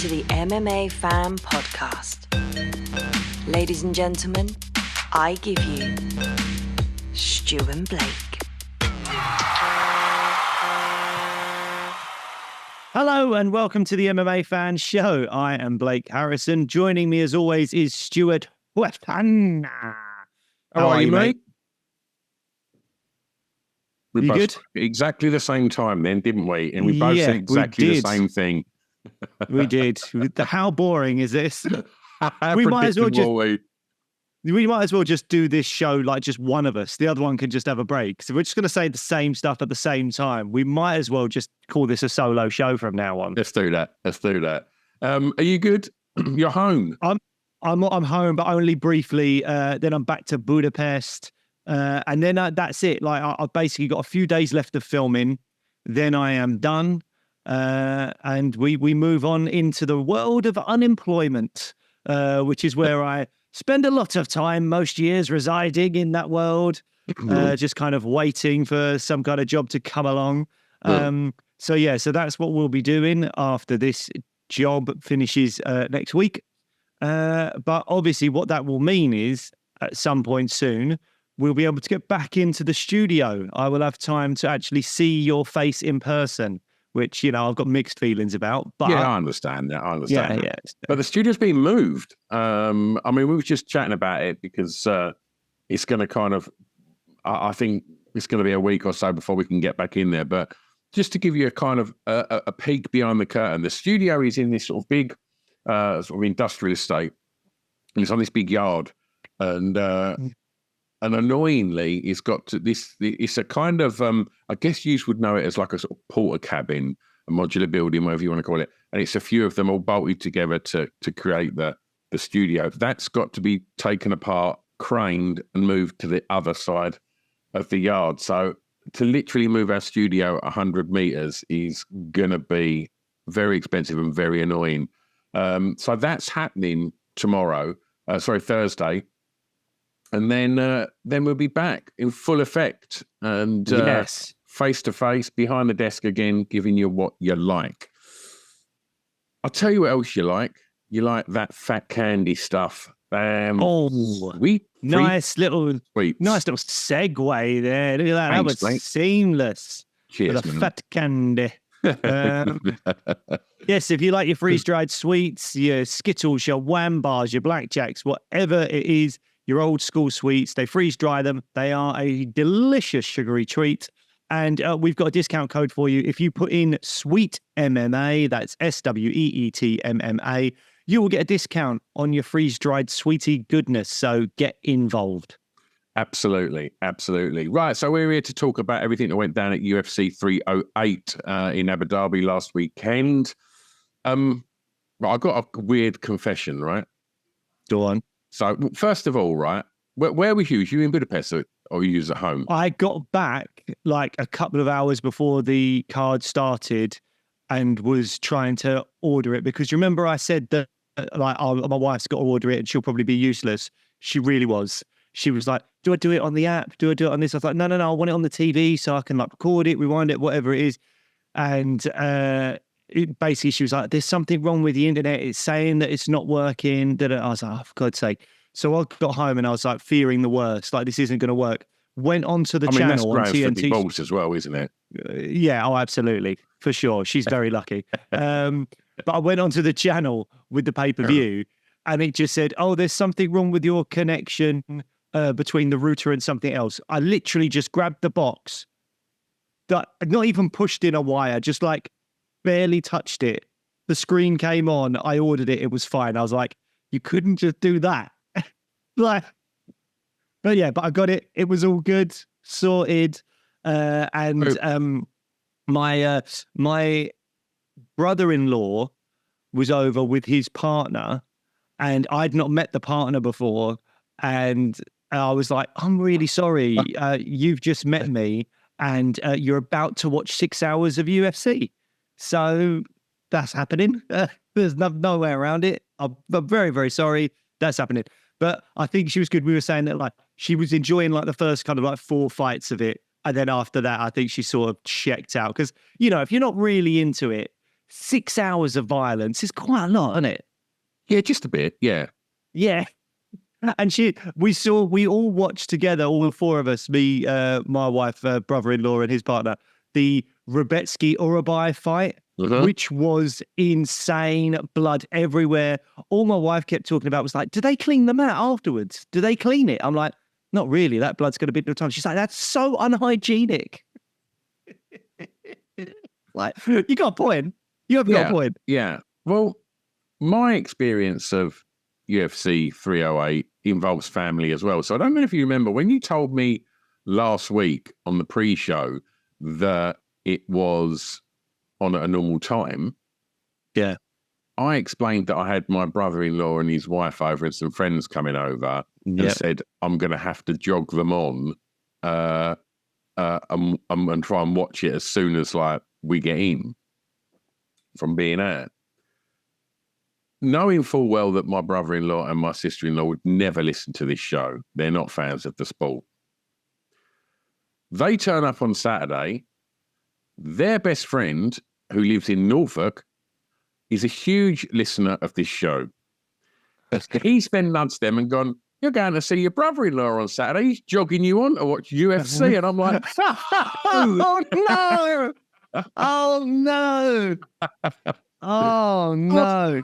to the MMA Fan Podcast. Ladies and gentlemen, I give you Stu and Blake. Hello and welcome to the MMA Fan Show. I am Blake Harrison. Joining me as always is Stuart Huertan. How are you, mate? We You both good? exactly the same time then, didn't we? And we both said exactly the same thing. We did. How boring is this? How We might as well predictable are We might as well just do this show like just one of us. The other one can just have a break. So we're just going to say the same stuff at the same time. We might as well just call this a solo show from now on. Let's do that. Are you good? You're home. I'm home, but only briefly. Then I'm back to Budapest. And then that's it. Like I've basically got a few days left of filming. Then I am done. And we move on into the world of unemployment, which is where I spend a lot of time most years residing in that world, just kind of waiting for some kind of job to come along. So that's what we'll be doing after this job finishes next week. But obviously what that will mean is at some point soon, we'll be able to get back into the studio. I will have time to actually see your face in person, which, I've got mixed feelings about. But Yeah, I understand that. Yeah. But the studio's been moved. We were just chatting about it because it's going to kind of, I think it's going to be a week or so before we can get back in there. But just to give you a kind of a peek behind the curtain, the studio is in this sort of big sort of industrial estate. And it's on this big yard. And annoyingly, it's got to this. It's a kind of, I guess you would know it as like a sort of porter cabin, a modular building, whatever you want to call it. And it's a few of them all bolted together to create the studio. That's got to be taken apart, craned, and moved to the other side of the yard. So to literally move our studio 100 meters is going to be very expensive and very annoying. So that's happening tomorrow. Thursday. And then we'll be back in full effect and yes, face to face, behind the desk again, giving you what you like. I'll tell you what else you like. You like that fat candy stuff. Nice little segue there. Look at that. Thanks, That was seamless. Cheers, the man. fat candy. Yes, if you like your freeze-dried sweets, your Skittles, your Wham bars, your Blackjacks, whatever it is, your old school sweets, they freeze dry them. They are a delicious sugary treat. And we've got a discount code for you. If you put in Sweet MMA, that's SWEET MMA, you will get a discount on your freeze dried sweetie goodness. So get involved. Absolutely. Right, so we're here to talk about everything that went down at UFC 308 in Abu Dhabi last weekend. I got a weird confession, right? Go on. So, first of all, right, where were you? Was you in Budapest or you was at home? I got back like a couple of hours before the card started and was trying to order it because you remember I said that my wife's got to order it and she'll probably be useless. She really was. She was like, do I do it on the app? Do I do it on this? I was like, no, I want it on the TV so I can like record it, rewind it, whatever it is. And basically she was like, there's something wrong with the internet. It's saying that it's not working. I was like, oh, for God's sake. So I got home and I was like fearing the worst. Like this isn't going to work. Went onto the channel on TNT. Balls as well, isn't it? Yeah, absolutely. For sure. She's very lucky. But I went onto the channel with the pay-per-view and it just said, oh, there's something wrong with your connection between the router and something else. I literally just grabbed the box, not even pushed in a wire, just like barely touched it. The screen came on. I ordered it. It was fine. I was like, you couldn't just do that. But I got it. It was all good, sorted. My brother-in-law was over with his partner and I'd not met the partner before. And I was like, I'm really sorry. You've just met me and you're about to watch 6 hours of UFC. So that's happening. There's no way around it. I'm very, very sorry. That's happening. But I think she was good. We were saying that like she was enjoying like the first kind of like 4 fights of it. And then after that, I think she sort of checked out. Because, if you're not really into it, 6 hours of violence is quite a lot, isn't it? Yeah, just a bit. Yeah. Yeah. And we all watched together, all 4 of us, me, my wife, brother-in-law and his partner, the Rebetsky-Urabai fight, which was insane, blood everywhere. All my wife kept talking about was like, do they clean them out afterwards? Do they clean it? I'm like, not really. That blood's going to be no time. She's like, that's so unhygienic. Like, you got a point. You have got a point. Yeah. Well, my experience of UFC 308 involves family as well. So I don't know if you remember when you told me last week on the pre-show that it was on at a normal time. Yeah. I explained that I had my brother-in-law and his wife over and some friends coming over and said, I'm going to have to jog them on and try and watch it as soon as like we get in from being out. Knowing full well that my brother-in-law and my sister-in-law would never listen to this show. They're not fans of the sport. They turn up on Saturday. Their best friend, who lives in Norfolk, is a huge listener of this show. He's then nudged them and gone, you're going to see your brother-in-law on Saturday. He's jogging you on to watch UFC. And I'm like, oh, no. Oh, no. Oh, no.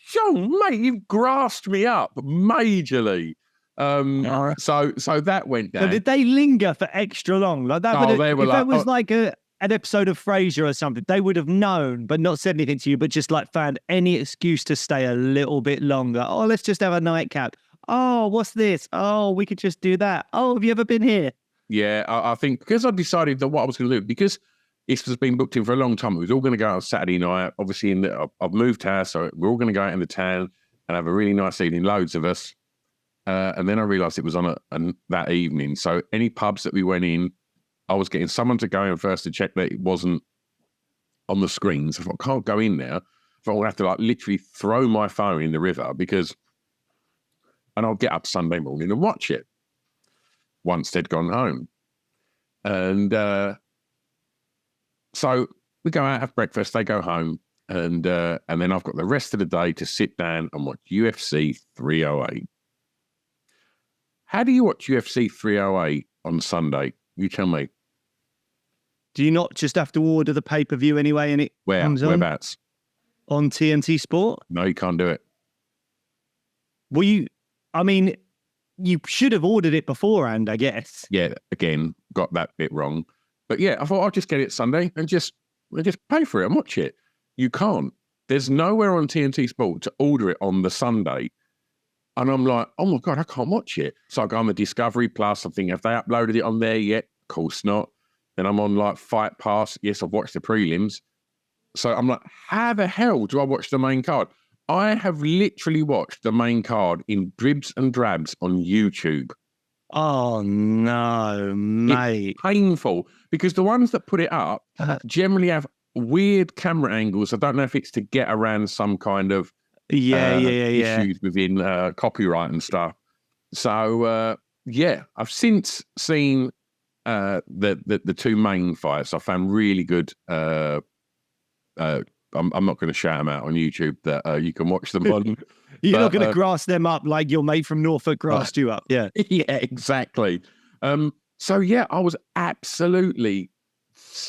Sean, mate, you've grasped me up majorly. So that went down. So did they linger for extra long? Like that? Oh, they were if like, that was like an episode of Frasier or something, they would have known, but not said anything to you, but just like found any excuse to stay a little bit longer. Oh, let's just have a nightcap. Oh, what's this? Oh, we could just do that. Oh, have you ever been here? Yeah, I think because I decided that what I was going to do, because this has been booked in for a long time. It was all going to go out on Saturday night. Obviously, I've moved house, so we're all going to go out in the town and have a really nice evening, loads of us. And then I realised it was on that evening. So any pubs that we went in, I was getting someone to go in first to check that it wasn't on the screens. I thought, I can't go in now. I thought I'd have to like literally throw my phone in the river and I'll get up Sunday morning and watch it once they'd gone home. And so we go out, have breakfast, they go home, and then I've got the rest of the day to sit down and watch UFC 308. How do you watch UFC 308 on Sunday? You tell me. Do you not just have to order the pay-per-view anyway and it comes on? Whereabouts? On TNT Sport? No, you can't do it. Well, you should have ordered it beforehand, I guess. Yeah, again, got that bit wrong. But yeah, I thought I'll just get it Sunday and just pay for it and watch it. You can't. There's nowhere on TNT Sport to order it on the Sunday. And I'm like, oh my God, I can't watch it. So I go on the Discovery Plus. I'm thinking, have they uploaded it on there yet? Of course not. Then I'm on like Fight Pass. Yes, I've watched the prelims. So I'm like, how the hell do I watch the main card? I have literally watched the main card in dribs and drabs on YouTube. Oh, no, mate. It's painful because the ones that put it up generally have weird camera angles. I don't know if it's to get around some kind of issues within copyright and stuff. So, I've since seen the two main fights. I found really good. I'm not going to shout them out on YouTube that you can watch them on. You're not going to grass them up like your mate from Norfolk grassed you up. Yeah. Yeah, exactly. So, I was absolutely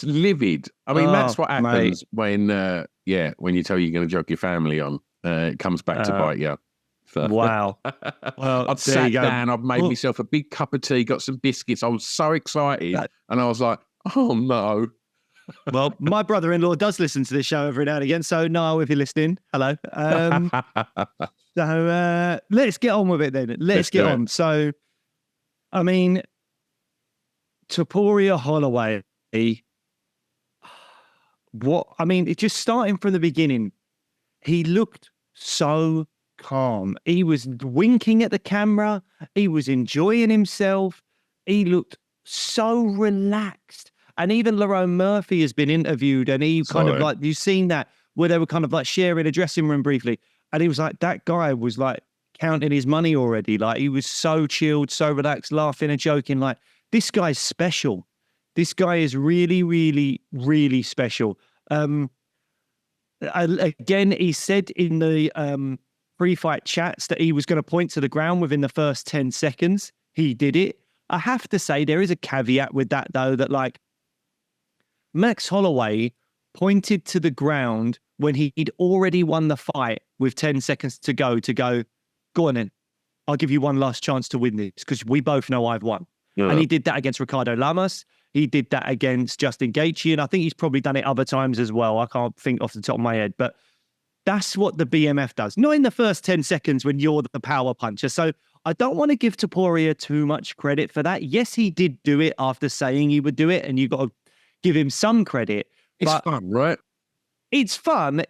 livid. I mean, that's what happens when you tell you're going to jog your family on. It comes back to bite you. So, wow. Well, I'd sat down, I've made myself a big cup of tea, got some biscuits. I was so excited. And I was like, oh, no. Well, my brother-in-law does listen to this show every now and again. So, Niall, if you're listening, hello. So let's get on with it then. Let's get on. So, I mean, Topuria Holloway, it's just starting from the beginning, he looked so calm. He was winking at the camera. He was enjoying himself. He looked so relaxed. And even Lon Murphy has been interviewed and he kind of like, you've seen that where they were kind of like sharing a dressing room briefly. And he was like, that guy was like counting his money already. Like he was so chilled, so relaxed, laughing and joking. Like this guy's special. This guy is really, really, really special. Again, he said in the pre-fight chats that he was going to point to the ground within the first 10 seconds. He did it. I have to say there is a caveat with that, though, that like Max Holloway pointed to the ground when he'd already won the fight with 10 seconds to go, go on then. I'll give you one last chance to win this because we both know I've won. Yeah. And he did that against Ricardo Lamas. He did that against Justin Gaethje. And I think he's probably done it other times as well. I can't think off the top of my head. But that's what the BMF does. Not in the first 10 seconds when you're the power puncher. So I don't want to give Topuria too much credit for that. Yes, he did do it after saying he would do it. And you've got to give him some credit. It's fun, right? It's fun,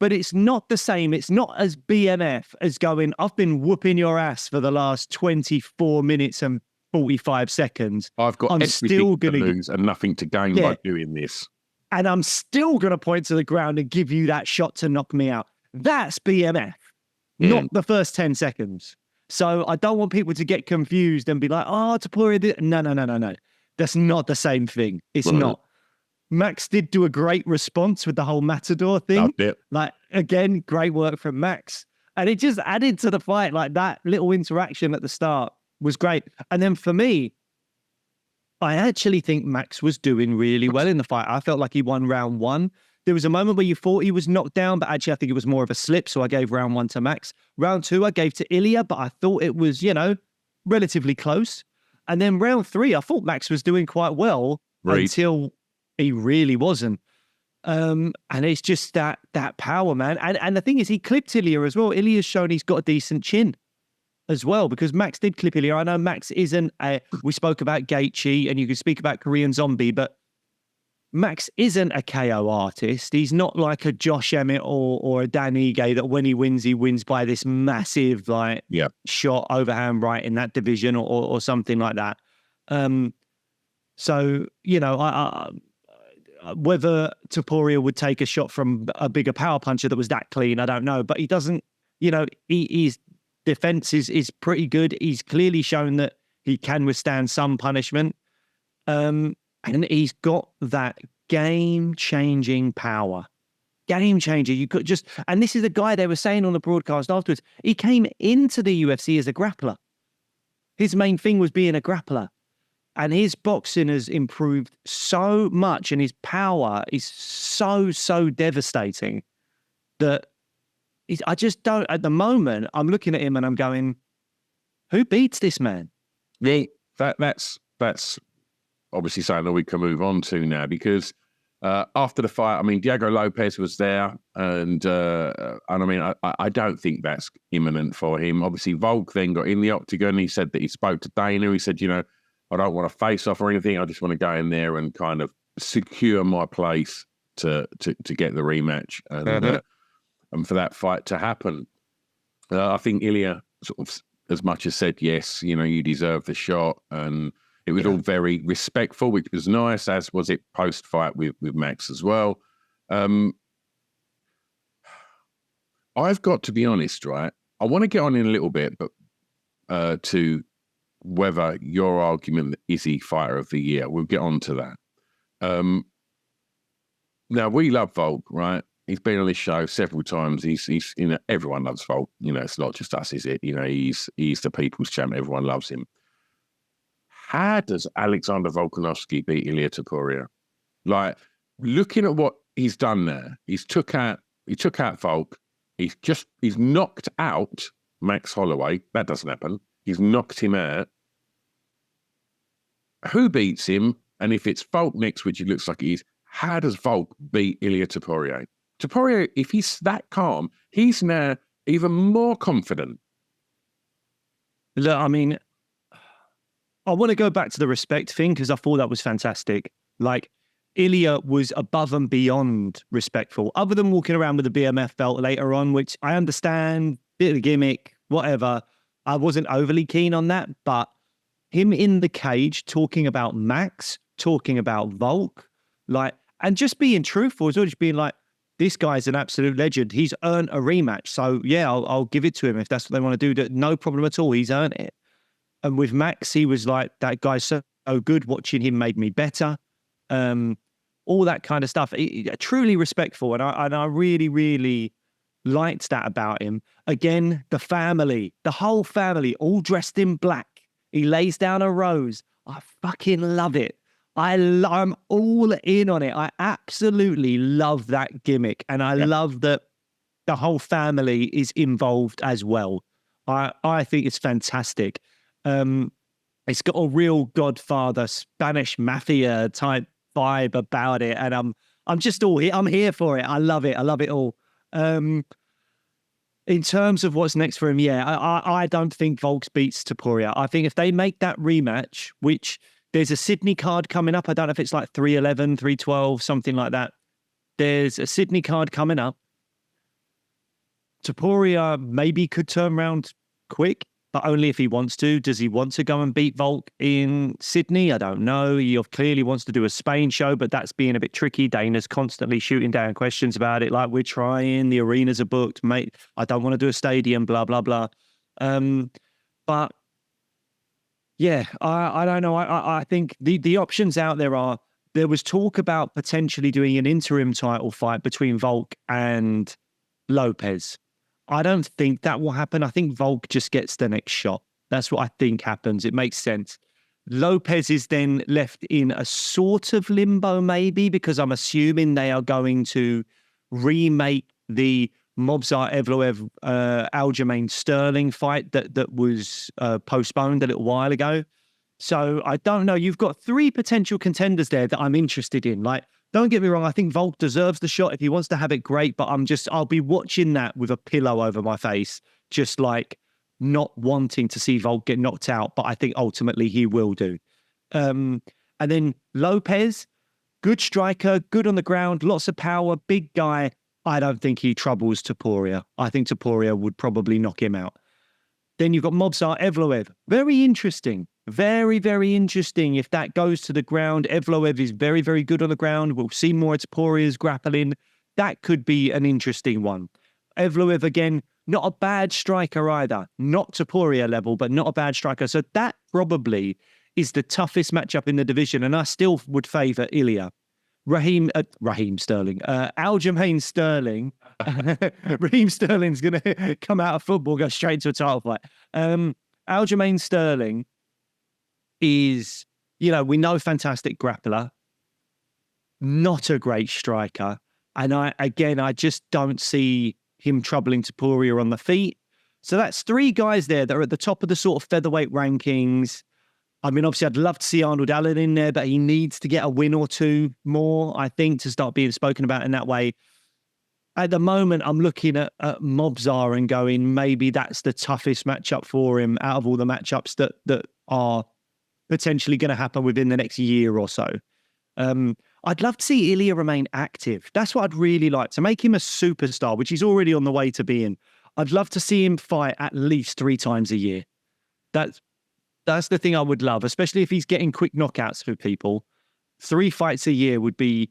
but it's not the same. It's not as BMF as going, I've been whooping your ass for the last 24 minutes and 45 seconds. I'm still going to lose and nothing to gain by doing this. And I'm still going to point to the ground and give you that shot to knock me out. That's BMF, not the first 10 seconds. So I don't want people to get confused and be like, oh, Topuria. No. That's not the same thing. It's not. Max did do a great response with the whole Matador thing. Loved it. Like, again, great work from Max. And it just added to the fight. Like, that little interaction at the start was great. And then for me, I actually think Max was doing really well in the fight. I felt like he won round one. There was a moment where you thought he was knocked down, but actually I think it was more of a slip. So I gave round one to Max. Round two, I gave to Ilya, but I thought it was, relatively close. And then round three, I thought Max was doing quite well until he really wasn't. And it's just that power, man. And the thing is, he clipped Ilya as well. Ilya's shown he's got a decent chin as well, because Max did clip Ilya. I know Max isn't we spoke about Gaethje and you could speak about Korean Zombie, but Max isn't a KO artist. He's not like a Josh Emmett or a Dan Ige that when he wins by this massive shot overhand right in that division or something like that. So, whether Topuria would take a shot from a bigger power puncher that was that clean, I don't know. But he doesn't, his defense is pretty good. He's clearly shown that he can withstand some punishment. And he's got that game-changing power. Game changer. You could just, and this is the guy they were saying on the broadcast afterwards. He came into the UFC as a grappler. His main thing was being a grappler. And his boxing has improved so much and his power is so devastating that I just don't, at the moment, I'm looking at him and I'm going, who beats this man? Yeah, that's obviously something that we can move on to now, because after the fight, I mean, Diego Lopez was there, and I mean, I don't think that's imminent for him. Obviously, Volk then got in the octagon. He said that he spoke to Dana. He said, I don't want to face off or anything. I just want to go in there and kind of secure my place to get the rematch and for that fight to happen. I think Ilya sort of as much as said, yes, you deserve the shot, and it was all very respectful, which was nice, as was it post-fight with Max as well. I've got to be honest, right? I want to get on in a little bit, but to whether your argument is he fighter of the year, we'll get on to that. Now, we love Volk, right? He's been on this show several times. He's everyone loves Volk. It's not just us, is it? He's the people's champ. Everyone loves him. How does Alexander Volkanovski beat Ilia Topuria? Like, looking at what he's done there, he took out Volk. He's knocked out Max Holloway. That doesn't happen. He's knocked him out. Who beats him? And if it's Volk next, which it looks like he is, how does Volk beat Ilia Topuria? Topuria, if he's that calm, he's now even more confident. Look, I mean, I want to go back to the respect thing because I thought that was fantastic. Like, Ilya was above and beyond respectful, other than walking around with a BMF belt later on, which I understand, bit of a gimmick, whatever. I wasn't overly keen on that, but him in the cage talking about Max, talking about Volk, and just being truthful as well, just being like, this guy's an absolute legend. He's earned a rematch. So yeah, I'll give it to him if that's what they want to do. No problem at all. He's earned it. And with Max, he was like, that guy's so good. Watching him made me better. all that kind of stuff. Truly respectful. And I really, really liked that about him. Again, the family, the whole family, all dressed in black. He lays down a rose. I fucking love it. I'm all in on it. I absolutely love that gimmick. And I love that the whole family is involved as well. I think it's fantastic. It's got a real Godfather, Spanish mafia type vibe about it. And I'm just all here. I'm here for it. I love it. I love it all. In terms of what's next for him, I don't think Volks beats Topuria. I think if they make that rematch, which there's a Sydney card coming up. I don't know if it's like 311, 312, something like that. There's a Sydney card coming up. Topuria maybe could turn around quick, but only if he wants to. Does he want to go and beat Volk in Sydney? I don't know. He clearly wants to do a Spain show, but that's being a bit tricky. Dana's constantly shooting down questions about it. Like, we're trying, the arenas are booked, mate. I don't want to do a stadium, blah, blah, blah. But yeah, I don't know. I think the options out there was talk about potentially doing an interim title fight between Volk and Lopez. I don't think that will happen. I think Volk just gets the next shot. That's what I think happens. It makes sense. Lopez is then left in a sort of limbo, maybe, because I'm assuming they are going to remake the Movsar Evloev Aljamain Sterling fight that was postponed a little while ago. So I don't know. You've got 3 potential contenders there that I'm interested in. Like, don't get me wrong. I think Volk deserves the shot. If he wants to have it, great. But I'll be watching that with a pillow over my face, just like not wanting to see Volk get knocked out. But I think ultimately he will do. And then Lopez, good striker, good on the ground, lots of power, big guy. I don't think he troubles Topuria. I think Topuria would probably knock him out. Then you've got Movsar Evloev. Very interesting. Very, very interesting. If that goes to the ground, Evloev is very, very good on the ground. We'll see more of Topuria's grappling. That could be an interesting one. Evloev, again, not a bad striker either. Not Topuria level, but not a bad striker. So that probably is the toughest matchup in the division. And I still would favour Ilya. Aljamain Sterling. Raheem Sterling's going to come out of football, go straight to a title fight. Aljamain Sterling is, we know, fantastic grappler, not a great striker. And I just don't see him troubling Topuria on the feet. So that's 3 guys there that are at the top of the sort of featherweight rankings. I mean, obviously, I'd love to see Arnold Allen in there, but he needs to get a win or 2 more, I think, to start being spoken about in that way. At the moment, I'm looking at Movsar and going, maybe that's the toughest matchup for him out of all the matchups that are potentially going to happen within the next year or so. I'd love to see Ilya remain active. That's what I'd really like, to make him a superstar, which he's already on the way to being. I'd love to see him fight at least 3 times a year. That's the thing I would love, especially if he's getting quick knockouts for people. 3 fights a year would be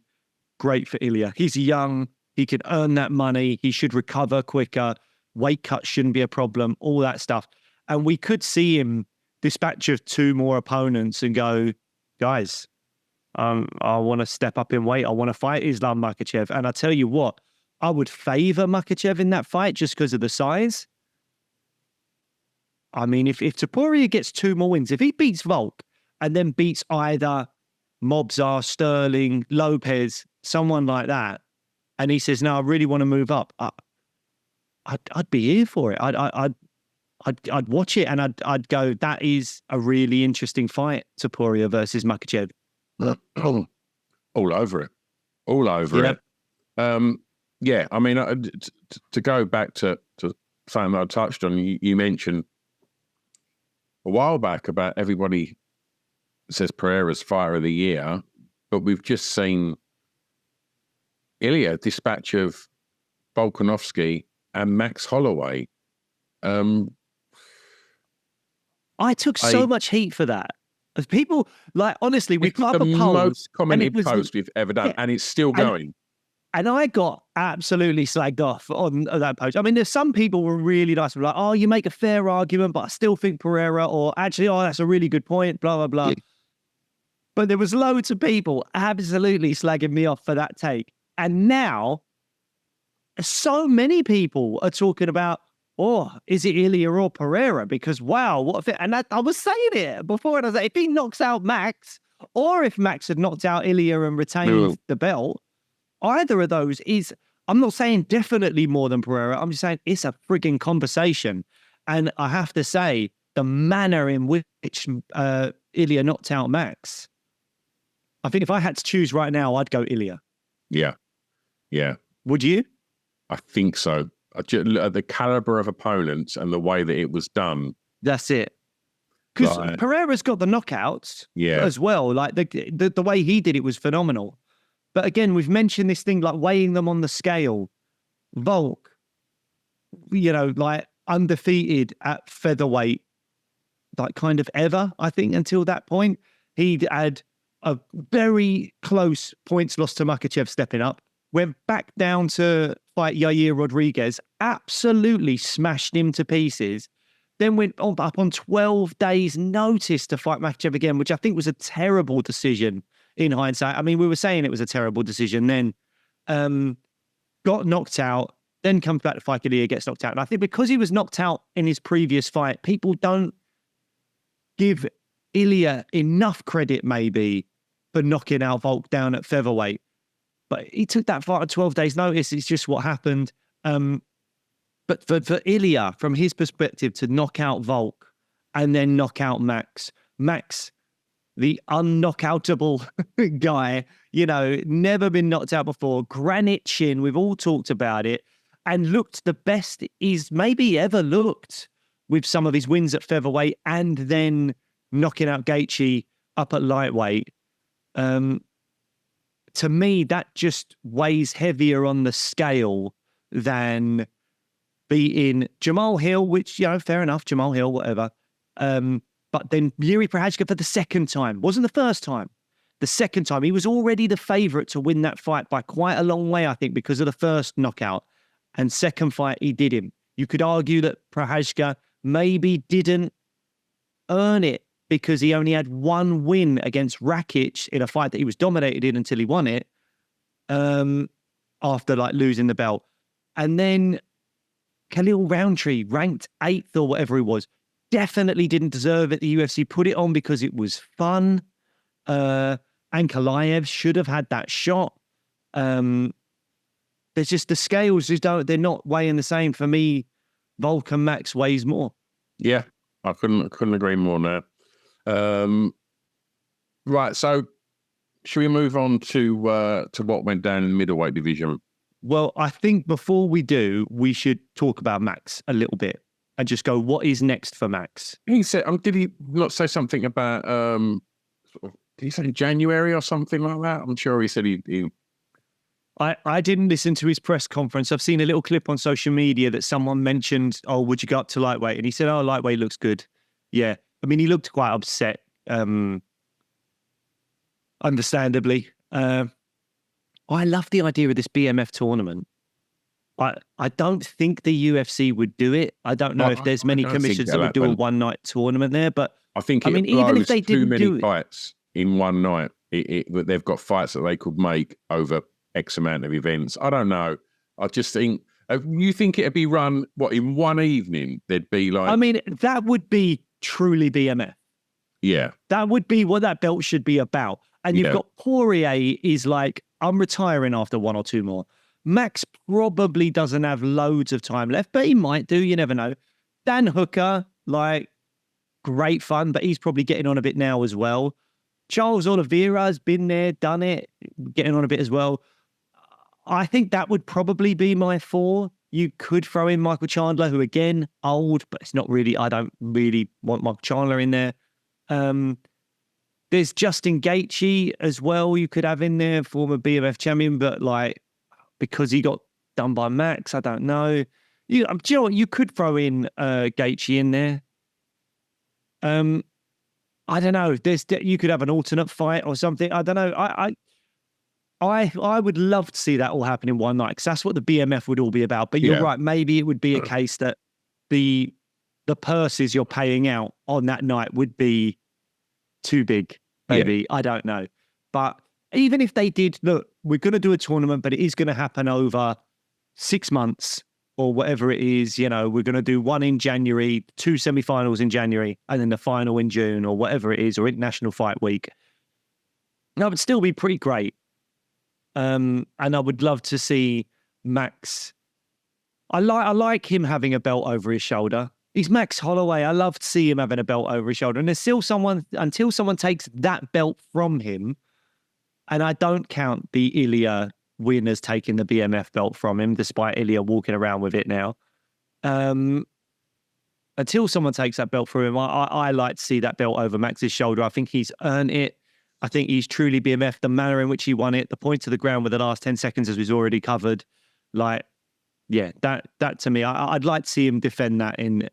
great for Ilya. He's young. He could earn that money. He should recover quicker. Weight cut shouldn't be a problem, all that stuff. And we could see him dispatch of 2 more opponents and go, guys, I want to step up in weight. I want to fight Islam Makhachev. And I tell you what, I would favor Makhachev in that fight just because of the size. I mean, if Topuria gets 2 more wins, if he beats Volk and then beats either Movsar, Sterling, Lopez, someone like that, and he says, no, I really want to move up, I'd be here for it. I'd watch it and I'd go, that is a really interesting fight, Topuria versus Makhachev. All over it. All over it. Yeah, I mean, to go back to something that I touched on, you mentioned a while back about everybody says Pereira's Fighter of the Year, but we've just seen Ilya dispatch of Volkanovski and Max Holloway. I took so much heat for that. As people, like, honestly, we put up a poll. It's the most commented post we've ever done, and it's still going. And I got absolutely slagged off on that post. I mean, there's some people were really nice. Like, oh, you make a fair argument, but I still think Pereira, or actually, oh, that's a really good point, blah, blah, blah. But there was loads of people absolutely slagging me off for that take. And now, so many people are talking about, oh, is it Ilya or Pereira? Because, wow, what if it... And I was saying it before, and I was like, if he knocks out Max, or if Max had knocked out Ilya and retained the belt, either of those is... I'm not saying definitely more than Pereira. I'm just saying it's a frigging conversation. And I have to say, the manner in which Ilya knocked out Max, I think if I had to choose right now, I'd go Ilya. Yeah. Yeah. Would you? I think so. The caliber of opponents and the way that it was done. That's it. Because Pereira's got the knockouts as well. Like the way he did it was phenomenal. But again, we've mentioned this thing like weighing them on the scale. Volk, like undefeated at featherweight, like kind of ever, I think, until that point. He'd had a very close points loss to Makhachev stepping up, went back down to fight Yair Rodriguez, absolutely smashed him to pieces, then went up on 12 days notice to fight Makhachev again, which I think was a terrible decision in hindsight. I mean, we were saying it was a terrible decision then. Got knocked out, then comes back to fight Ilya, gets knocked out. And I think because he was knocked out in his previous fight, people don't give Ilya enough credit maybe for knocking out Volk down at featherweight. But he took that fight on 12 days notice. It's just what happened. But for Ilya, from his perspective, to knock out Volk and then knock out Max, the unknockoutable guy, never been knocked out before, granite chin, we've all talked about it, and looked the best he's maybe ever looked with some of his wins at featherweight and then knocking out Gaethje up at lightweight. To me, that just weighs heavier on the scale than beating Jamal Hill, which, fair enough, Jamal Hill, whatever. But then Yuri Prochazka for the second time. Wasn't the first time. The second time. He was already the favourite to win that fight by quite a long way, I think, because of the first knockout. And second fight, he did him. You could argue that Prochazka maybe didn't earn it because he only had one win against Rakic in a fight that he was dominated in until he won it after losing the belt. And then Khalil Roundtree, ranked 8th or whatever he was, definitely didn't deserve it. The UFC put it on because it was fun. Ankalaev should have had that shot. There's just the scales they're not weighing the same. For me, Volk and Max weighs more. Yeah, I couldn't agree more now. Right, so should we move on to what went down in the middleweight division? Well, I think before we do, we should talk about Max a little bit and just go, what is next for Max? He said, did he not say something about, did he say January or something like that? I'm sure he said he... I didn't listen to his press conference. I've seen a little clip on social media that someone mentioned, oh, would you go up to lightweight? And he said, oh, lightweight looks good. Yeah. I mean, he looked quite upset, understandably. I love the idea of this BMF tournament. I don't think the UFC would do it. I don't know if there's many commissions that would do a one-night tournament there, but I think even if they didn't do fights in one night, they've got fights that they could make over X amount of events. I don't know. I just think, you think it'd be run, in one evening? There'd be like... I mean, that would be truly BMF. Yeah. That would be what that belt should be about. And you've got Poirier is like, I'm retiring after one or two more. Max probably doesn't have loads of time left, but he might do. You never know. Dan Hooker, great fun, but he's probably getting on a bit now as well. Charles Oliveira's been there, done it, getting on a bit as well. I think that would probably be my 4. You could throw in Michael Chandler, who again, old, but it's not really, I don't really want Michael Chandler in there. There's Justin Gaethje as well you could have in there, former BMF champion, but because he got done by Max, I don't know. Do you know what? You could throw in Gaethje in there. I don't know. You could have an alternate fight or something. I don't know. I would love to see that all happen in one night because that's what the BMF would all be about. But you're right. Maybe it would be a case that the purses you're paying out on that night would be too big maybe. I don't know. But even if they did, look, we're going to do a tournament, but it is going to happen over 6 months or whatever it is. You know, we're going to do one in January, 2 semifinals in January, and then the final in June or whatever it is, or International Fight Week. That would still be pretty great. And I would love to see Max. I like him having a belt over his shoulder. He's Max Holloway. I love to see him having a belt over his shoulder. And there's still until someone takes that belt from him, and I don't count the Ilya win as taking the BMF belt from him, despite Ilya walking around with it now. Until someone takes that belt from him, I like to see that belt over Max's shoulder. I think he's earned it. I think he's truly BMF. The manner in which he won it, the point to the ground with the last 10 seconds, as we've already covered. Like, yeah, that to me, I'd like to see him defend that in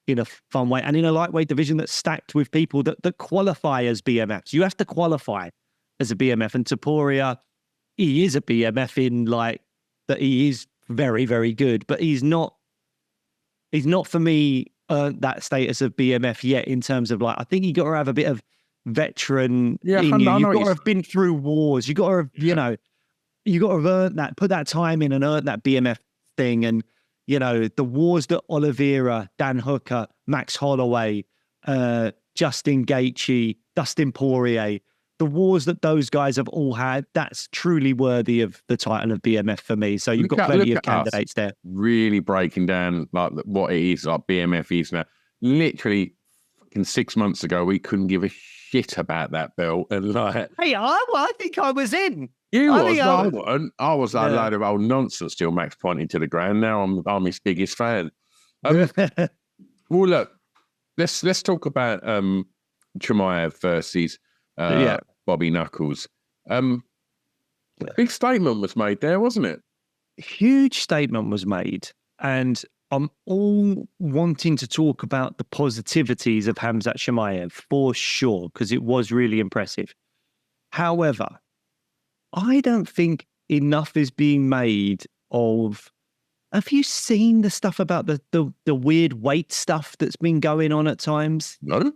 a fun way and in a lightweight division that's stacked with people that qualify as BMFs. You have to qualify as a BMF, and Topuria, he is a BMF in like that. He is very, very good, but he's not for me earned that status of BMF yet. In terms of like, I think you got to have a bit of veteran in you. You've got to have been through wars. You got to have, you know, you got to have earned that, put that time in and earn that BMF thing. And you know, the wars that Oliveira, Dan Hooker, Max Holloway, Justin Gaethje, Dustin Poirier, the wars that those guys have all had, that's truly worthy of the title of BMF for me. So you've got plenty of candidates there. Really breaking down like what it is, like BMF is now. Literally, fucking 6 months ago, we couldn't give a shit about that belt. And like, hey, I think I was in. You was, I wasn't. I was like a load of old nonsense still, Max pointing to the ground. Now I'm his biggest fan. Well, look, let's talk about Chimaev versus Bobby Knuckles. Big statement was made there, wasn't it? Huge statement was made. And I'm all wanting to talk about the positivities of Khamzat Chimaev for sure, because it was really impressive. However, I don't think enough is being made of. Have you seen the stuff about the weird weight stuff that's been going on at times? No.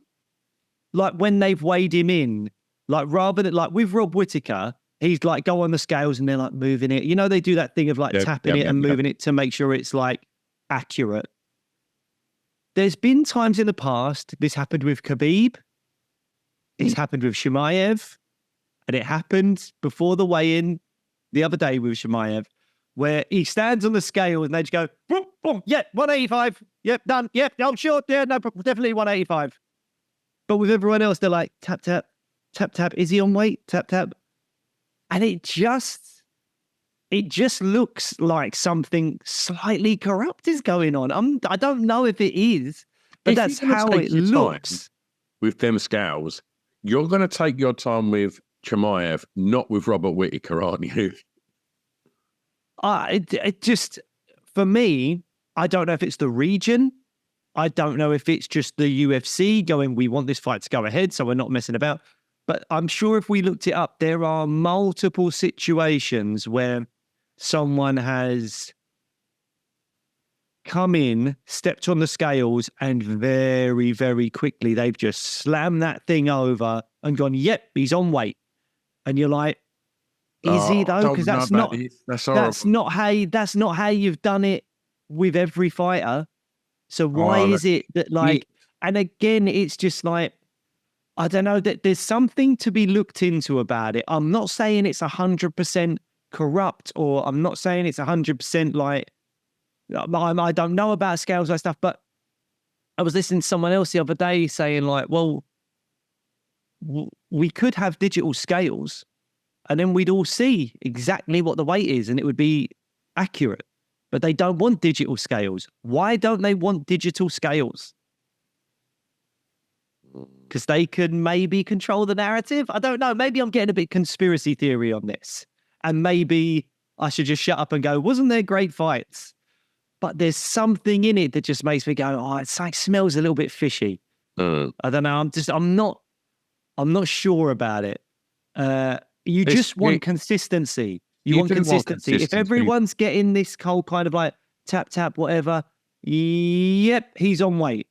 Like when they've weighed him in, like rather than like with Rob Whittaker, he's like go on the scales and they're like moving it. You know, they do that thing of like tapping it and moving it to make sure it's like accurate. There's been times in the past, this happened with Khabib, it's happened with Chimaev, and it happened before the weigh-in the other day with Chimaev, where he stands on the scale and they just go, boom, boom, yeah, 185, yep, done, yep, I'm sure, yeah, no, definitely 185. But with everyone else, they're like, tap, tap, tap, tap, is he on weight? Tap, tap. And it just looks like something slightly corrupt is going on. I don't know if it is, but that's how it looks. With them scales, you're going to take your time with Chimaev, not with Robert Whittaker, aren't you? It just, for me, I don't know if it's the region. I don't know if it's just the UFC going, we want this fight to go ahead, so we're not messing about. But I'm sure if we looked it up, there are multiple situations where someone has come in, stepped on the scales, and very, very quickly they've just slammed that thing over and gone, yep, he's on weight. And you're like, is he though? Because that's not how you've done it with every fighter. So why is it that like, and again, it's just like, I don't know, that there's something to be looked into about it. I'm not saying it's 100% corrupt, or I'm not saying it's 100% like, I don't know about scales like stuff, but I was listening to someone else the other day saying like, well, we could have digital scales and then we'd all see exactly what the weight is and it would be accurate, but they don't want digital scales. Why don't they want digital scales? Because they could maybe control the narrative. I don't know. Maybe I'm getting a bit conspiracy theory on this. And maybe I should just shut up and go, wasn't there great fights? But there's something in it that just makes me go, oh, it's like smells a little bit fishy. I don't know. I'm not sure about it. You just want consistency. You want consistency. If everyone's getting this cold kind of like tap, tap, whatever, yep, he's on weight.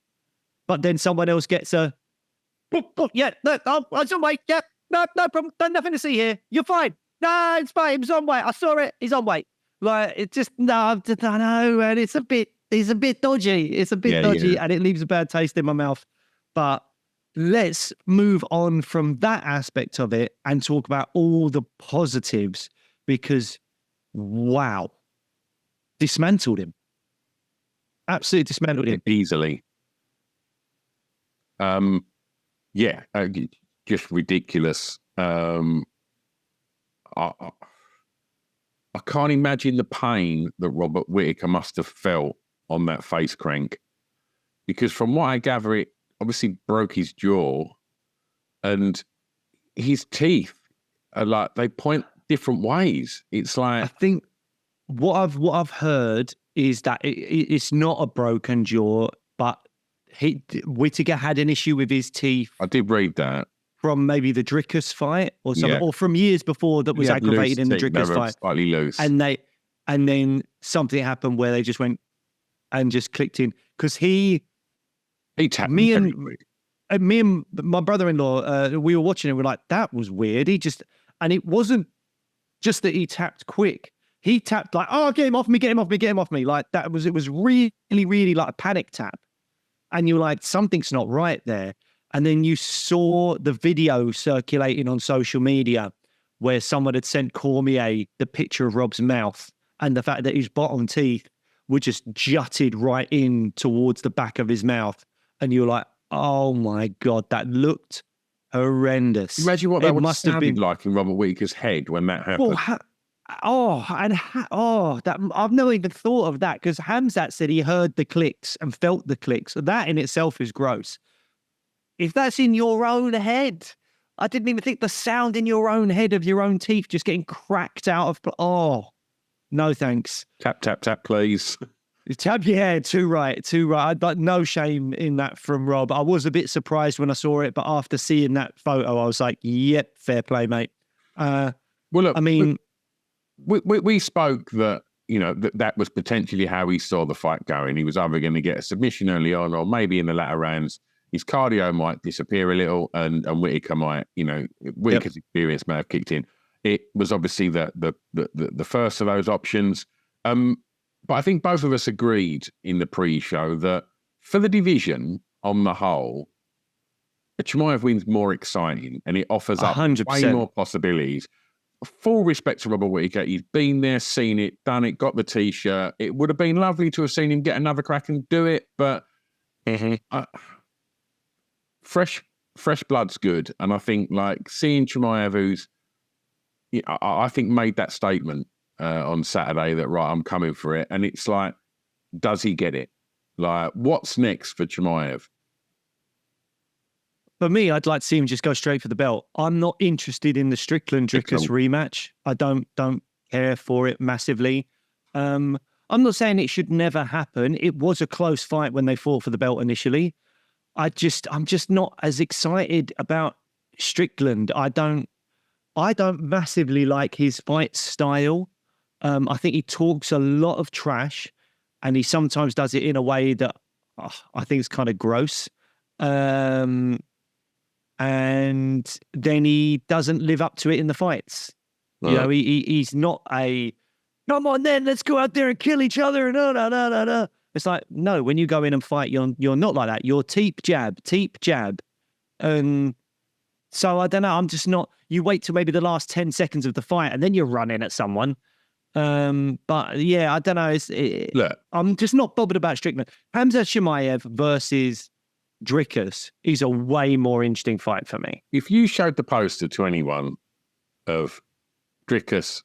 But then someone else gets a Yeah, no, I was on weight. Yeah, no problem. Nothing to see here. You're fine. No, it's fine. He was on weight. I saw it. He's on weight. Like, it just, no, I know, and it's a bit dodgy. It's a bit dodgy, and it leaves a bad taste in my mouth. But let's move on from that aspect of it and talk about all the positives, because, wow, dismantled him. Absolutely dismantled him. Easily. Yeah, just ridiculous. I can't imagine the pain that Robert Whittaker must have felt on that face crank, because from what I gather, it obviously broke his jaw, and his teeth are like, they point different ways. It's like, I think what I've heard is that it's not a broken jaw, but Whittaker had an issue with his teeth. I did read that from maybe the Dricus fight or something, or from years before, that was aggravated in the Dricus fight. Slightly loose. And then something happened where they just went and just clicked in, because he tapped me and my brother-in-law, we were watching it. We're like, that was weird. And it wasn't just that he tapped quick. He tapped like, oh, get him off me, get him off me, get him off me. Like that was, it was really, really like a panic tap. And you're like, something's not right there. And then you saw the video circulating on social media where someone had sent Cormier the picture of Rob's mouth, and the fact that his bottom teeth were just jutted right in towards the back of his mouth. And you're like, oh my God, that looked horrendous. Imagine what that must have been like in Robert Whittaker's head when that happened. Well, I've never even thought of that, because Khamzat said he heard the clicks and felt the clicks. That in itself is gross. If that's in your own head, I didn't even think the sound in your own head of your own teeth just getting cracked out of. Oh, no thanks. Tap, tap, tap, please. Tap, yeah, too right. But no shame in that from Rob. I was a bit surprised when I saw it, but after seeing that photo, I was like, yep, fair play, mate. Well, look, I mean, we spoke that, you know, that was potentially how he saw the fight going. He was either going to get a submission early on, or maybe in the latter rounds, his cardio might disappear a little, and Whittaker might, you know, Whittaker's experience may have kicked in. It was obviously the first of those options. But I think both of us agreed in the pre-show that for the division on the whole, a Chimaev win's more exciting, and it offers up 100%. way more possibilities. Full respect to Robert Whittaker. He's been there, seen it, done it, got the T-shirt. It would have been lovely to have seen him get another crack and do it, but fresh blood's good. And I think, like, seeing Chimaev, who's, I think, made that statement on Saturday that, right, I'm coming for it. And it's like, does he get it? Like, what's next for Chimaev? For me, I'd like to see him just go straight for the belt. I'm not interested in the Strickland-Dricus rematch. I don't care for it massively. I'm not saying it should never happen. It was a close fight when they fought for the belt initially. I'm just not as excited about Strickland. I don't massively like his fight style. I think he talks a lot of trash, and he sometimes does it in a way that I think is kind of gross. And then he doesn't live up to it in the fights. You know, he's not a, come on then, let's go out there and kill each other. And no. It's like, no, when you go in and fight, you're not like that. You're teep jab. And so I don't know. I'm just not, you wait till maybe the last 10 seconds of the fight and then you're running at someone. But yeah, I don't know. Look, I'm just not bothered about Strickland. Khamzat Chimaev versus Dricus is a way more interesting fight for me. If you showed the poster to anyone of Dricus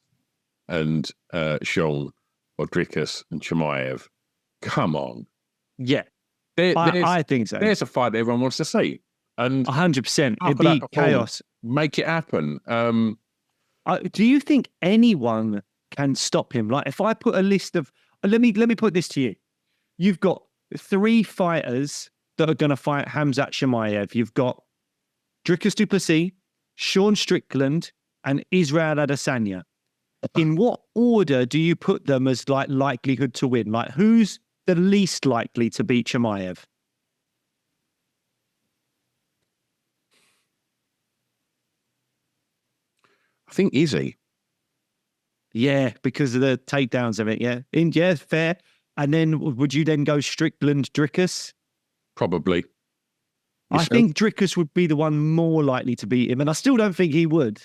and Sean, or Dricus and Chimaev, come on. Yeah. I think so. There's a fight that everyone wants to see. And 100%. It'd be chaos. Make it happen. Do you think anyone can stop him? Like, if I put a list of, let me put this to you. You've got 3 fighters that are going to fight Khamzat Chimaev. You've got Dricus du Plessis, Sean Strickland, and Israel Adesanya. In what order do you put them as like likelihood to win? Like, who's the least likely to beat Chimaev? I think Izzy. Yeah, because of the takedowns of it. Yeah, yeah, fair. And then would you then go Strickland, Dricus? Probably. I think Dricus would be the one more likely to beat him, and I still don't think he would.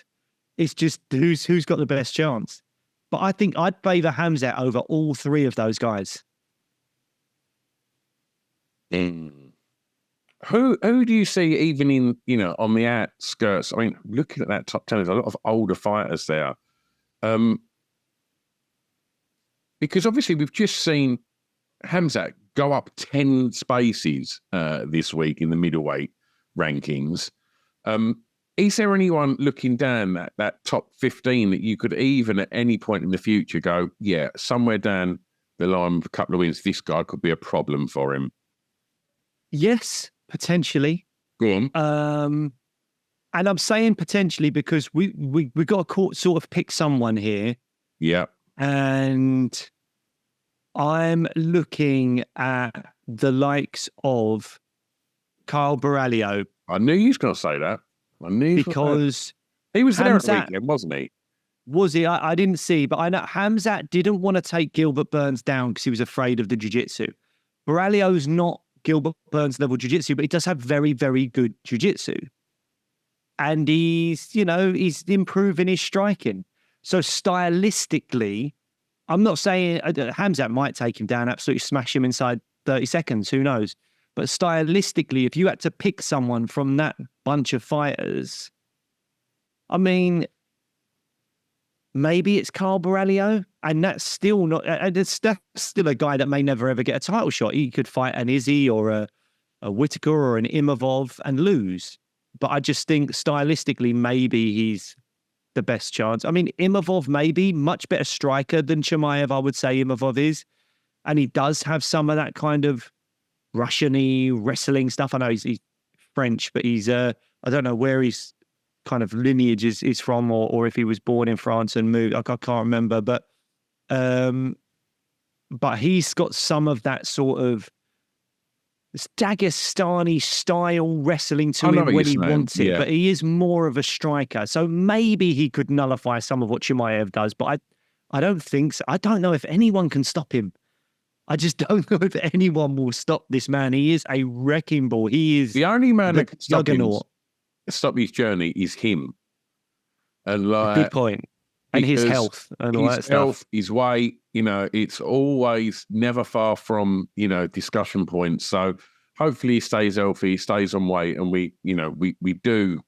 It's just who's got the best chance. But I think I'd favour Khamzat over all three of those guys. Who do you see even in, on the outskirts? I mean, looking at that top 10, there's a lot of older fighters there. Because obviously we've just seen Khamzat go up 10 spaces this week in the middleweight rankings. Is there anyone looking down that top 15 that you could even at any point in the future go, yeah, somewhere down the line with a couple of wins, this guy could be a problem for him? Yes, potentially. Go on. And I'm saying potentially because we got to sort of pick someone here. Yeah. And I'm looking at the likes of Kyle Borralho. I knew you was going to say that. Because he was there at the weekend, wasn't he? Was he? I didn't see, but I know Khamzat didn't want to take Gilbert Burns down because he was afraid of the jiu-jitsu. Borralho's not Gilbert Burns level jiu-jitsu, but he does have very, very good jiu-jitsu. And he's improving his striking. So stylistically, I'm not saying Khamzat might take him down, absolutely smash him inside 30 seconds, who knows? But stylistically, if you had to pick someone from that bunch of fighters, I mean, maybe it's Kyle Borralho, and that's still not. That's still a guy that may never ever get a title shot. He could fight an Izzy or a Whittaker or an Imavov and lose. But I just think stylistically, maybe he's the best chance. I mean, Imavov maybe much better striker than Chimaev. I would say Imavov is, and he does have some of that kind of Russian-y wrestling stuff. I know he's French, but he's I don't know where his kind of lineage is from, or if he was born in France and moved. I can't remember, but he's got some of that sort of Dagestani style wrestling to him when he wants it, but he is more of a striker. So maybe he could nullify some of what Chimaev does, but I don't think so. I don't know if anyone can stop him. I just don't know if anyone will stop this man. He is a wrecking ball. He is the only man that can stop his journey is him. And good point. And his health and all that stuff. His weight, it's always never far from, discussion points. So hopefully he stays healthy, stays on weight, and we do.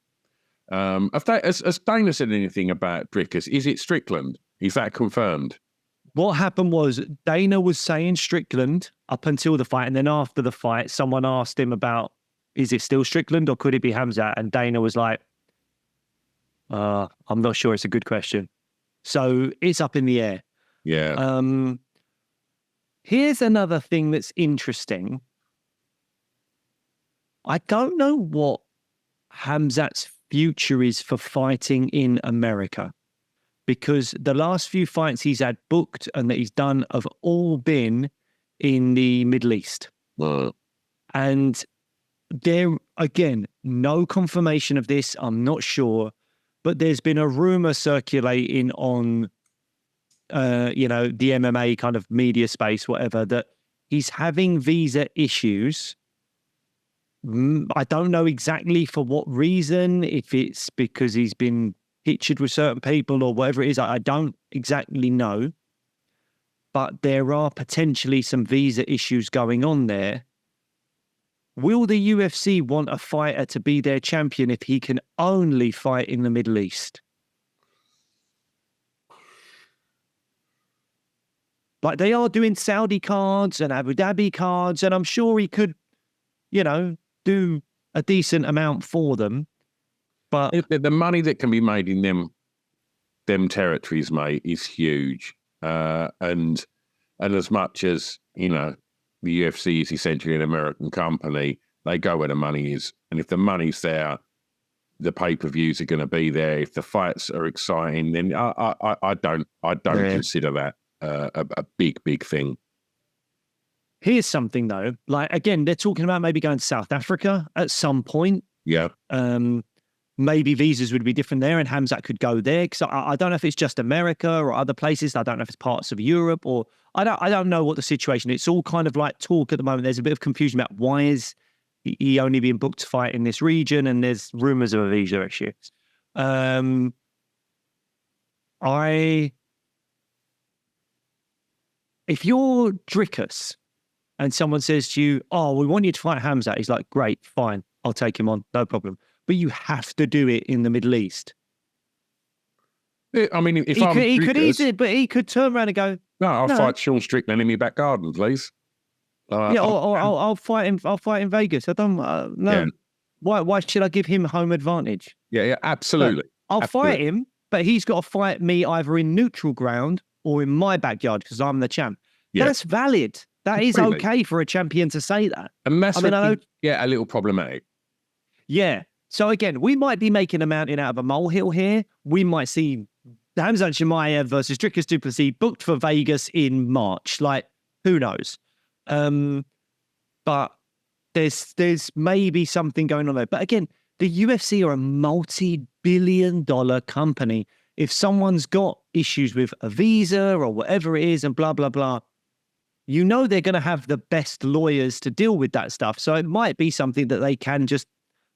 Has Dana said anything about Dricus? Is it Strickland? Is that confirmed? What happened was Dana was saying Strickland up until the fight, and then after the fight, someone asked him about, is it still Strickland or could it be Khamzat? And Dana was like, I'm not sure. It's a good question. So it's up in the air. Yeah. Here's another thing that's interesting. I don't know what Khamzat's future is for fighting in America, because the last few fights he's had booked and that he's done have all been in the Middle East. And there, again, no confirmation of this. I'm not sure. But there's been a rumor circulating on, the MMA kind of media space, whatever, that he's having visa issues. I don't know exactly for what reason, if it's because he's been pictured with certain people or whatever it is. I don't exactly know. But there are potentially some visa issues going on there. Will the UFC want a fighter to be their champion if he can only fight in the Middle East? Like, they are doing Saudi cards and Abu Dhabi cards, and I'm sure he could, do a decent amount for them. But the money that can be made in them territories, mate, is huge. And as much as, the UFC is essentially an American company, they go where the money is. And if the money's there, the pay-per-views are going to be there. If the fights are exciting, then I don't consider that a big thing. Here's something though. Like, again, they're talking about maybe going to South Africa at some point. Yeah. maybe visas would be different there and Khamzat could go there. Because I don't know if it's just America or other places. I don't know if it's parts of Europe or I don't know what the situation is. It's all kind of like talk at the moment. There's a bit of confusion about why is he only being booked to fight in this region, and there's rumors of a visa issue. If you're Dricus and someone says to you, "Oh, we want you to fight Khamzat," he's like, "Great, fine, I'll take him on, no problem." But you have to do it in the Middle East. I mean, if he could easily, but he could turn around and go, "No, I'll fight Sean Strickland in my back garden, please." I'll fight him. I'll fight in Vegas. I don't no. Yeah. Why should I give him home advantage? Yeah, absolutely. I'll fight him, but he's got to fight me either in neutral ground or in my backyard because I'm the champ. Yeah. That's valid. That is okay for a champion to say that. And that's a little problematic. Yeah. So again, we might be making a mountain out of a molehill here. We might see Khamzat Chimaev versus Dricus du Plessis booked for Vegas in March. Like, who knows? But there's maybe something going on there. But again, the UFC are a multi-billion-dollar company. If someone's got issues with a visa or whatever it is and blah, blah, blah, you know they're going to have the best lawyers to deal with that stuff. So it might be something that they can just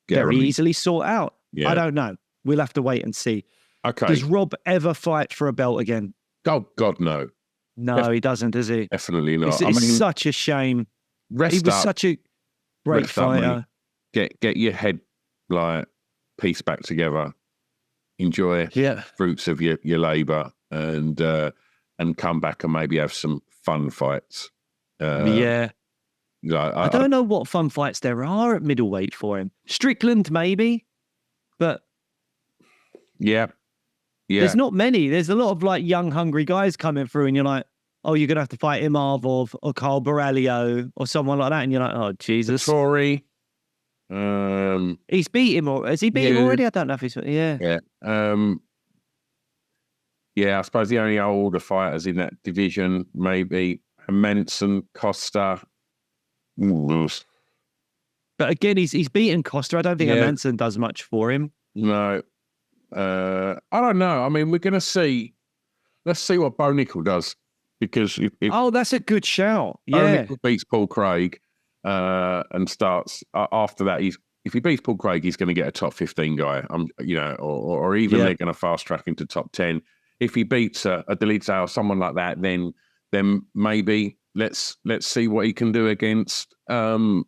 very easily sort out. Yeah. I don't know. We'll have to wait and see. Okay. Does Rob ever fight for a belt again? Oh, God, no. No, he doesn't, does he? Definitely not. It's such a shame. He was such a great fighter. Get your head like pieced back together. Enjoy fruits of your labour and come back and maybe have some fun fights. I don't know what fun fights there are at middleweight for him. Strickland maybe, but there's not many. There's a lot of like young hungry guys coming through, and you're like, oh, you're gonna have to fight Imavov or Carl Borralio or someone like that, and you're like, oh Jesus, Tory. He's beat him, or has he beat him already? I don't know if he's I suppose the only older fighters in that division maybe Manson, Costa. But again, he's beaten Costa. I don't think Manson does much for him. No. I don't know. I mean, we're going to see. Let's see what Bo Nickel does. Because if that's a good shout. Bo Nickel beats Paul Craig and starts after that, if he beats Paul Craig, he's going to get a top 15 guy. Or even they're going to fast track into top 10. If he beats a Delizao or someone like that, then maybe let's see what he can do against someone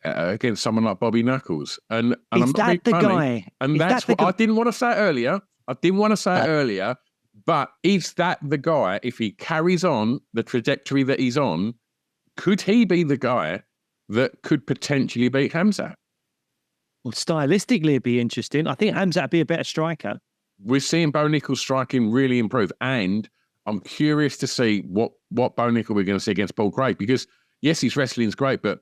like Bobby Knuckles. And is that the guy? And that's what I didn't want to say earlier. But is that the guy? If he carries on the trajectory that he's on, could he be the guy that could potentially beat Khamzat? Well, stylistically, it'd be interesting. I think Khamzat would be a better striker. We're seeing Bo Nickel's striking really improve, and I'm curious to see what Bo Nickel we're going to see against Paul Craig, because yes, his wrestling's great, but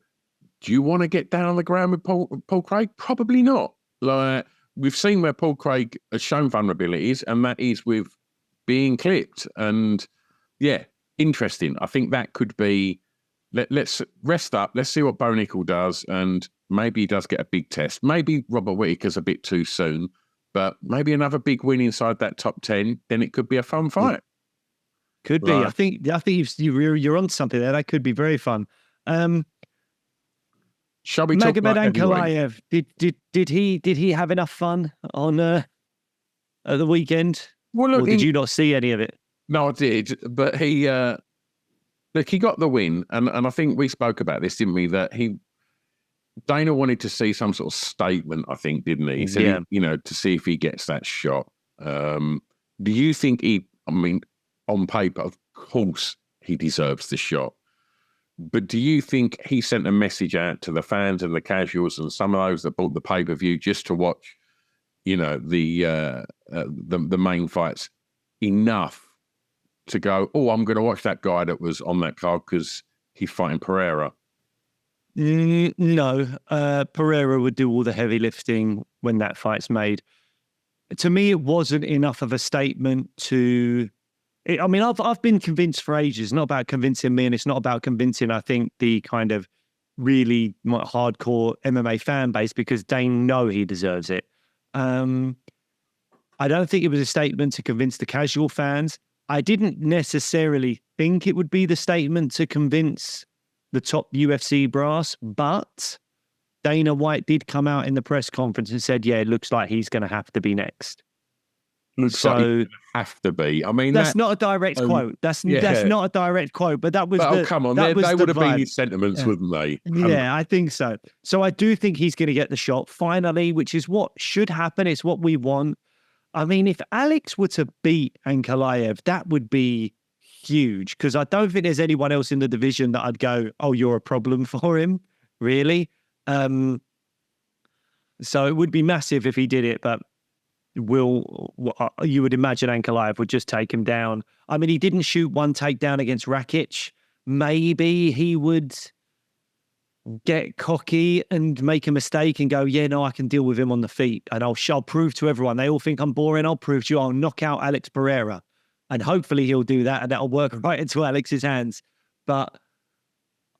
do you want to get down on the ground with Paul Craig? Probably not. Like, we've seen where Paul Craig has shown vulnerabilities, and that is with being clipped. And interesting. I think that could be. Let's rest up. Let's see what Bo Nickel does, and maybe he does get a big test. Maybe Robert Whittaker's a bit too soon. But maybe another big win inside that top 10, then it could be a fun fight. Could be. I think you're on something there. That could be very fun. Shall we talk about Ankalaev? Did he have enough fun on at the weekend? Well, look, or did you not see any of it? No, I did. But he got the win, and I think we spoke about this, didn't we? That Dana wanted to see some sort of statement, I think, didn't he? He said, to see if he gets that shot. Do you think on paper, of course, he deserves the shot. But do you think he sent a message out to the fans and the casuals and some of those that bought the pay-per-view just to watch, the main fights enough to go, oh, I'm going to watch that guy that was on that card because he's fighting Pereira? No, Pereira would do all the heavy lifting when that fight's made. To me, it wasn't enough of a statement to. I've been convinced for ages. It's not about convincing me, and it's not about convincing, I think, the kind of really hardcore MMA fan base, because they know he deserves it. I don't think it was a statement to convince the casual fans. I didn't necessarily think it would be the statement to convince the top UFC brass, but Dana White did come out in the press conference and said, yeah, it looks like he's going to have to be next. Looks like he's have to be. I mean, that's not a direct quote. That's not a direct quote, but that was come on, they would have been his sentiments, wouldn't they? Yeah, I think so. So I do think he's going to get the shot finally, which is what should happen. It's what we want. I mean, if Alex were to beat Ankalaev, that would be huge, because I don't think there's anyone else in the division that I'd go, oh, you're a problem for him, really. So it would be massive if he did it, but you would imagine Ankalaev would just take him down. I mean, he didn't shoot one takedown against Rakic. Maybe he would get cocky and make a mistake and go, yeah, no, I can deal with him on the feet. And I'll prove to everyone. They all think I'm boring. I'll prove to you I'll knock out Alex Pereira. And hopefully he'll do that and that'll work right into Alex's hands. But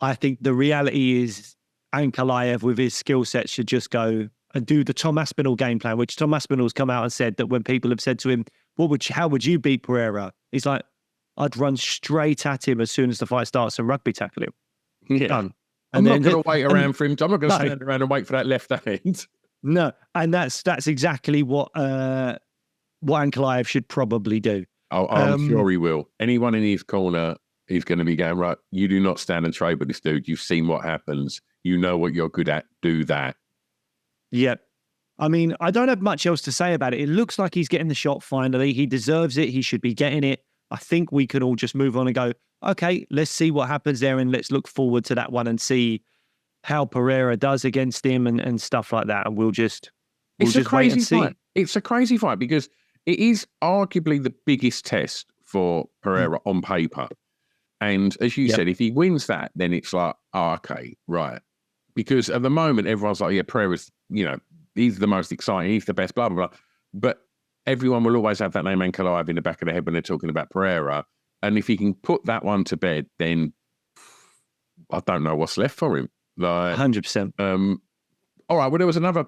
I think the reality is Ankalaev with his skill set should just go and do the Tom Aspinall game plan, which Tom Aspinall's come out and said that when people have said to him, how would you beat Pereira? He's like, I'd run straight at him as soon as the fight starts and rugby tackle him. Yeah. Done. I'm not going to wait around for him. I'm not going to stand around and wait for that left hand. No, and that's exactly what Ankalaev should probably do. Oh, I'm sure he will. Anyone in his corner is going to be going, right, you do not stand and trade with this dude. You've seen what happens. You know what you're good at. Do that. Yep. I mean, I don't have much else to say about it. It looks like he's getting the shot finally. He deserves it. He should be getting it. I think we can all just move on and go, okay, let's see what happens there and let's look forward to that one and see how Pereira does against him and stuff like that. And we'll just wait and see. Fight. It's a crazy fight because it is arguably the biggest test for Pereira on paper. And as you said, if he wins that, then it's like, oh, okay, right. Because at the moment, everyone's like, yeah, Pereira's, he's the most exciting, he's the best, blah, blah, blah. But everyone will always have that name Ankalaev in the back of their head when they're talking about Pereira. And if he can put that one to bed, then I don't know what's left for him. Like 100%. All right, well, there was another,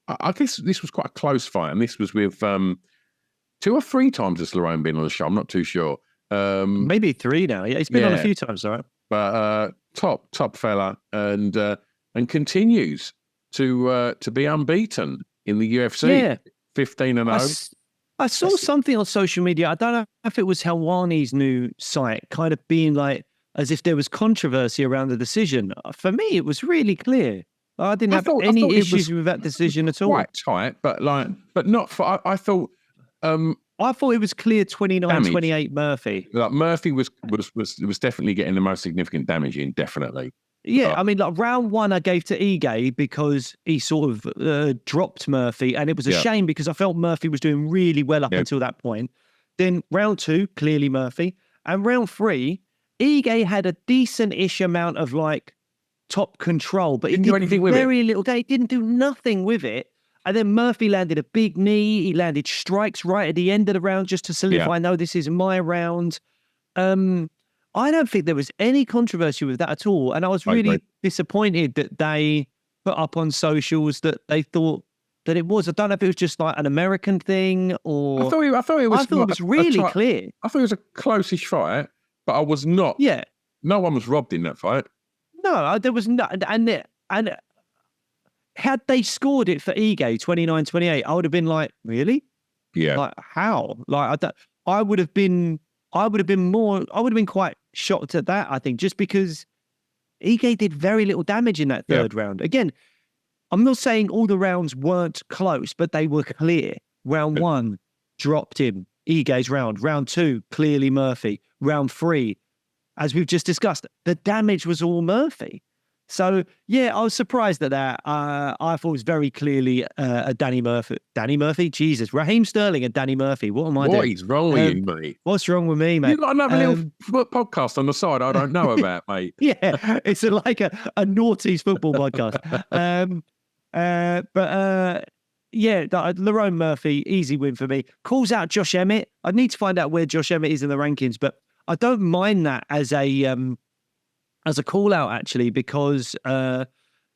I guess this was quite a close fight, and this was with 2 or 3 times has Lerone been on the show, I'm not too sure. Maybe 3 now. Yeah, he's been on a few times, all right. But top fella, and continues to be unbeaten in the UFC. Yeah. 15-0. I saw something on social media. I don't know if it was Helwani's new site, kind of being like as if there was controversy around the decision. For me, it was really clear. I didn't have any issues with that decision at all. Quite tight, but not for. I thought. I thought it was clear 29-28 Murphy. Like Murphy was definitely getting the most significant damage in, definitely. Yeah, I mean, like round 1 I gave to Ige because he sort of dropped Murphy, and it was a shame because I felt Murphy was doing really well up until that point. Then round 2, clearly Murphy. And round 3, Ige had a decent-ish amount of like top control, but he didn't do anything with it. Very little. He didn't do nothing with it. And then Murphy landed a big knee. He landed strikes right at the end of the round just to solidify, no, this is my round. I don't think there was any controversy with that at all. And I was really disappointed that they put up on socials that they thought that it was. I don't know if it was just like an American thing or... I thought it was really clear. I thought it was a close-ish fight, but I was not. Yeah. No one was robbed in that fight. No, there was not. And had they scored it for Ige 29-28, I would have been like, really? Yeah. Like, how? Like, I would have been quite shocked at that, I think, just because Ige did very little damage in that third round. Again, I'm not saying all the rounds weren't close, but they were clear. Round 1, dropped him. Ige's round. Round 2, clearly Murphy. Round 3, as we've just discussed, the damage was all Murphy. So, yeah, I was surprised at that. I thought it was very clearly a Danny Murphy? Jesus. Raheem Sterling and Danny Murphy. What am I doing? What is wrong with you, mate? What's wrong with me, mate? You've got another little podcast on the side I don't know about, mate. Yeah, it's like a naughties football podcast. Yeah, Lerone Murphy, easy win for me. Calls out Josh Emmett. I need to find out where Josh Emmett is in the rankings, but I don't mind that as a call out, actually, because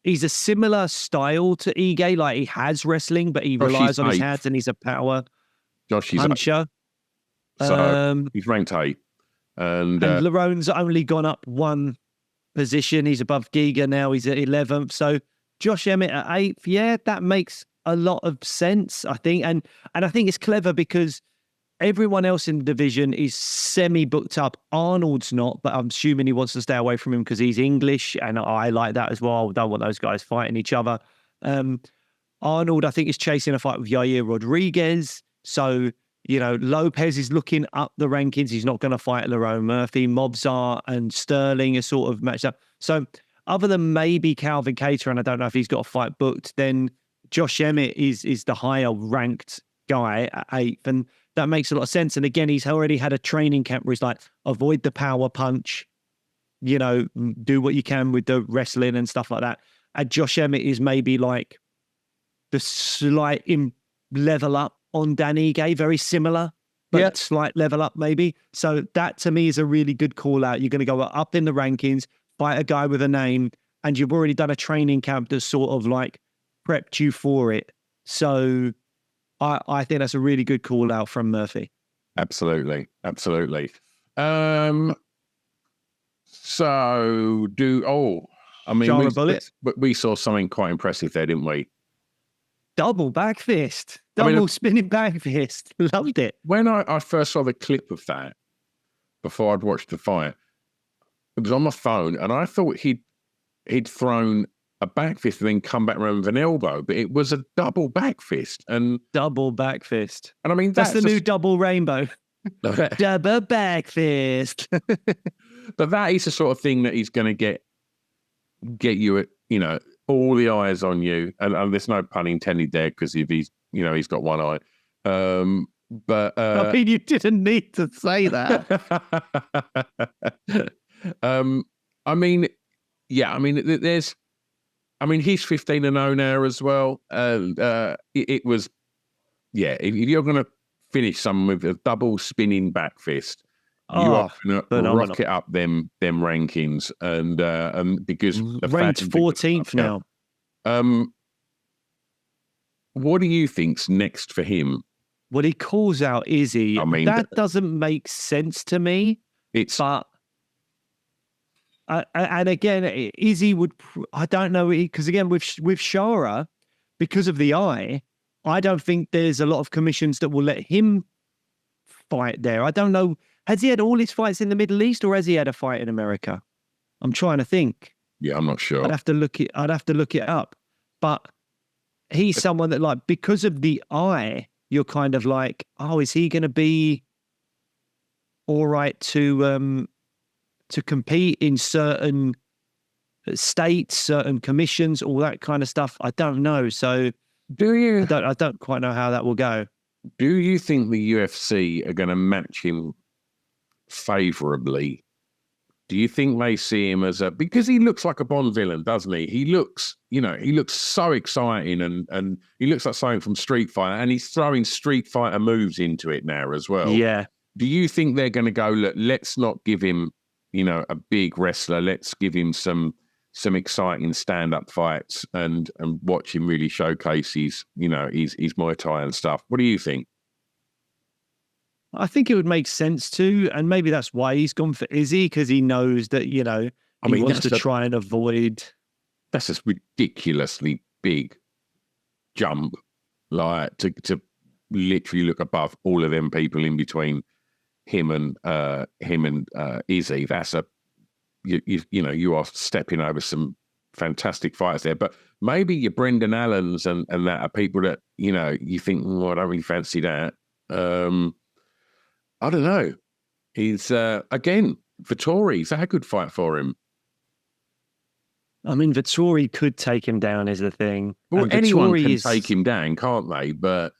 he's a similar style to Ige. Like he has wrestling, but he Josh relies is on his 8th. hands and he's a power Josh is puncher. So he's ranked 8th. And Larone's only gone up one position. He's above Giga now. He's at 11th. So Josh Emmett at 8th. Yeah, that makes a lot of sense, I think. And I think it's clever because everyone else in the division is semi-booked up. Arnold's not, but I'm assuming he wants to stay away from him because he's English, and I like that as well. I don't want those guys fighting each other. Arnold, I think, is chasing a fight with Yair Rodriguez. So, you know, Lopez is looking up the rankings. He's not going to fight Lon Murphy. Mobzar and Sterling are sort of matched up. So other than maybe Calvin Kattar, and I don't know if he's got a fight booked, then Josh Emmett is the higher ranked guy at 8th. And that makes a lot of sense. And again, he's already had a training camp where he's like, avoid the power punch, you know, do what you can with the wrestling and stuff like that. And Josh Emmett is maybe like the slight level up on Dan Ige, very similar, but slight level up maybe. So that to me is a really good call out. You're going to go up in the rankings, fight a guy with a name, and you've already done a training camp that's sort of like prepped you for it. So I think that's a really good call out from Murphy. Absolutely. We saw something quite impressive there, didn't we? Double back fist. Spinning back fist. Loved it. When I first saw the clip of that, before I'd watched the fight, it was on my phone, and I thought he'd thrown a back fist and then come back around with an elbow, but it was a double back fist. And double back fist. And I mean, that's the new double rainbow. Double back fist. But that is the sort of thing that he's going to get you at, you know, all the eyes on you, and there's no pun intended there because if he's got one eye. But I mean, you didn't need to say that. He's 15-0 now as well. It was, if you're going to finish someone with a double spinning back fist, you are going to rocket up them rankings, and because ranked 14th now. What do you think's next for him? Well, he calls out Izzy. That doesn't make sense to me. And again, Izzy would. I don't know, because again with Shara, because of the eye, I don't think there's a lot of commissions that will let him fight there. I don't know. Has he had all his fights in the Middle East, or has he had a fight in America? I'm trying to think. Yeah, I'm not sure. I'd have to look it up. But he's someone that, like, because of the eye, you're kind of like, oh, is he going to be all right to compete in certain states, certain commissions, all that kind of stuff? I don't know. So I don't quite know how that will go. Do you think the UFC are going to match him favorably? Do you think they see him as because he looks like a Bond villain, doesn't he? He looks so exciting, and he looks like something from Street Fighter, and he's throwing Street Fighter moves into it now as well. Yeah. Do you think they're going to go, look, let's not give him, a big wrestler. Let's give him some exciting stand-up fights and watch him really showcase his Muay Thai and stuff. What do you think? I think it would make sense to, and maybe that's why he's gone for Izzy, because he knows that, he wants to try and avoid. That's a ridiculously big jump, like to literally look above all of them people in between him and Izzy. That's you are stepping over some fantastic fighters there. But maybe your Brendan Allens and that are people that, you think, oh, I don't really fancy that. I don't know. He's, again, Vettori, is that a good fight for him? I mean, Vettori could take him down is the thing. Well, anyone can take him down, can't they? But,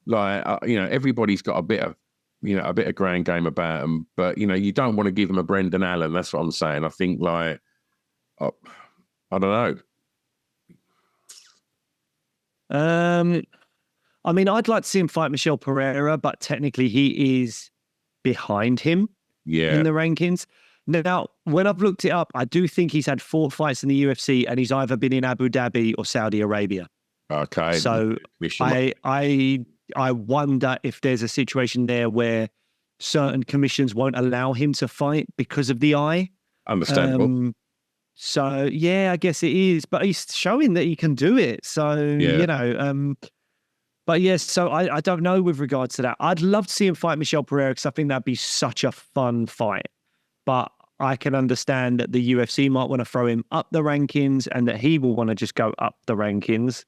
like, everybody's got a bit of grand game about him. But, you don't want to give him a Brendan Allen. That's what I'm saying. I think, like, I don't know. I mean, I'd like to see him fight Michel Pereira, but technically he is behind him in the rankings. Now, when I've looked it up, I do think he's had 4 fights in the UFC, and he's either been in Abu Dhabi or Saudi Arabia. Okay. So I wonder if there's a situation there where certain commissions won't allow him to fight because of the eye. Understandable. So yeah, I guess it is, but he's showing that he can do it. So you know, but yes, so I don't know with regards to that. I'd love to see him fight Michel Pereira because I think that'd be such a fun fight. But I can understand that the UFC might want to throw him up the rankings and that he will want to just go up the rankings.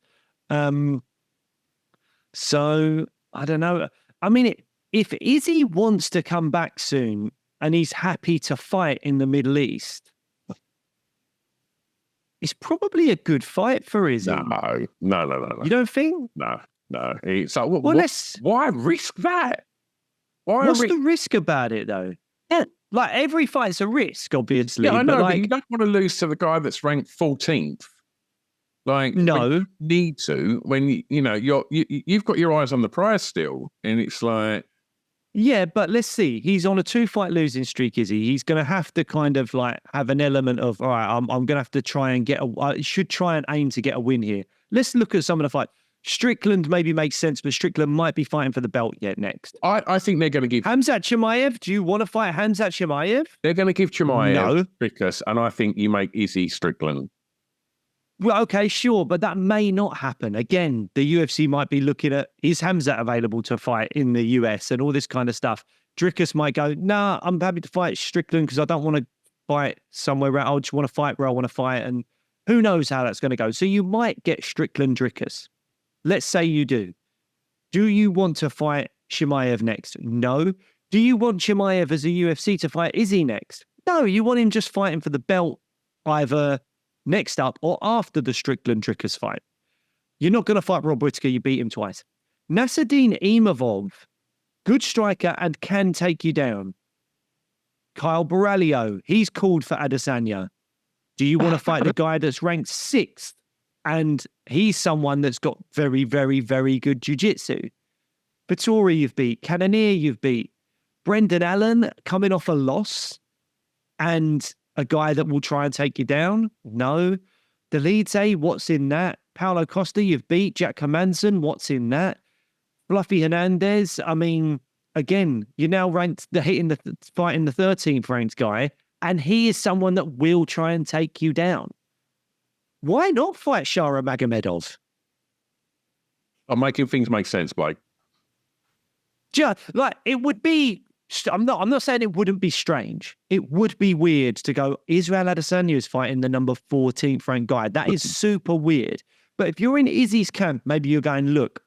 So I don't know. I mean, if Izzy wants to come back soon and he's happy to fight in the Middle East, it's probably a good fight for Izzy. No. You don't think? No. So why risk that? What's the risk about it, though? Yeah. Like, every fight's a risk, obviously. Yeah, I know, but you don't want to lose to the guy that's ranked 14th. Like, no, you need to when you've got your eyes on the prize still, and it's like, yeah, but let's see. He's on a 2-fight losing streak, is he? He's going to have to kind of like have an element of, all right, I'm going to have to try and I should try and aim to get a win here. Let's look at some of the fights. Strickland maybe makes sense, but Strickland might be fighting for the belt yet next. I think they're going to give Khamzat Chimaev. Do you want to fight Khamzat Chimaev? They're going to give Chimaev Dricus, and I think you make Izzy Strickland. Well, okay, sure, but that may not happen. Again, the UFC might be looking at, is Khamzat available to fight in the US and all this kind of stuff. Dricus might go, nah, I'm happy to fight Strickland because I don't want to fight somewhere where I just want to fight where I want to fight, and who knows how that's going to go. So you might get Strickland Dricus. Let's say you do. Do you want to fight Chimaev next? No. Do you want Chimaev as a UFC to fight Izzy next? No, you want him just fighting for the belt either next up or after the Strickland Dricus fight. You're not going to fight Rob Whittaker. You beat him twice. Nasruddin Imavov, good striker and can take you down. Kyle Borralho, he's called for Adesanya. Do you want to fight the guy that's ranked 6th? And he's someone that's got very, very, very good jiu-jitsu. Vettori you've beat. Cannonier you've beat. Brendan Allen coming off a loss and a guy that will try and take you down? No. Delide, what's in that? Paulo Costa you've beat. Jack Hermanson, what's in that? Fluffy Hernandez, I mean, again, you're now fighting the 13th ranked guy, and he is someone that will try and take you down. Why not fight Shamagomedov? I'm making things make sense, Blake. Just like it would be. I'm not saying it wouldn't be strange. It would be weird to go, Israel Adesanya is fighting the number 14th ranked guy. That is super weird. But if you're in Izzy's camp, maybe you're going, look,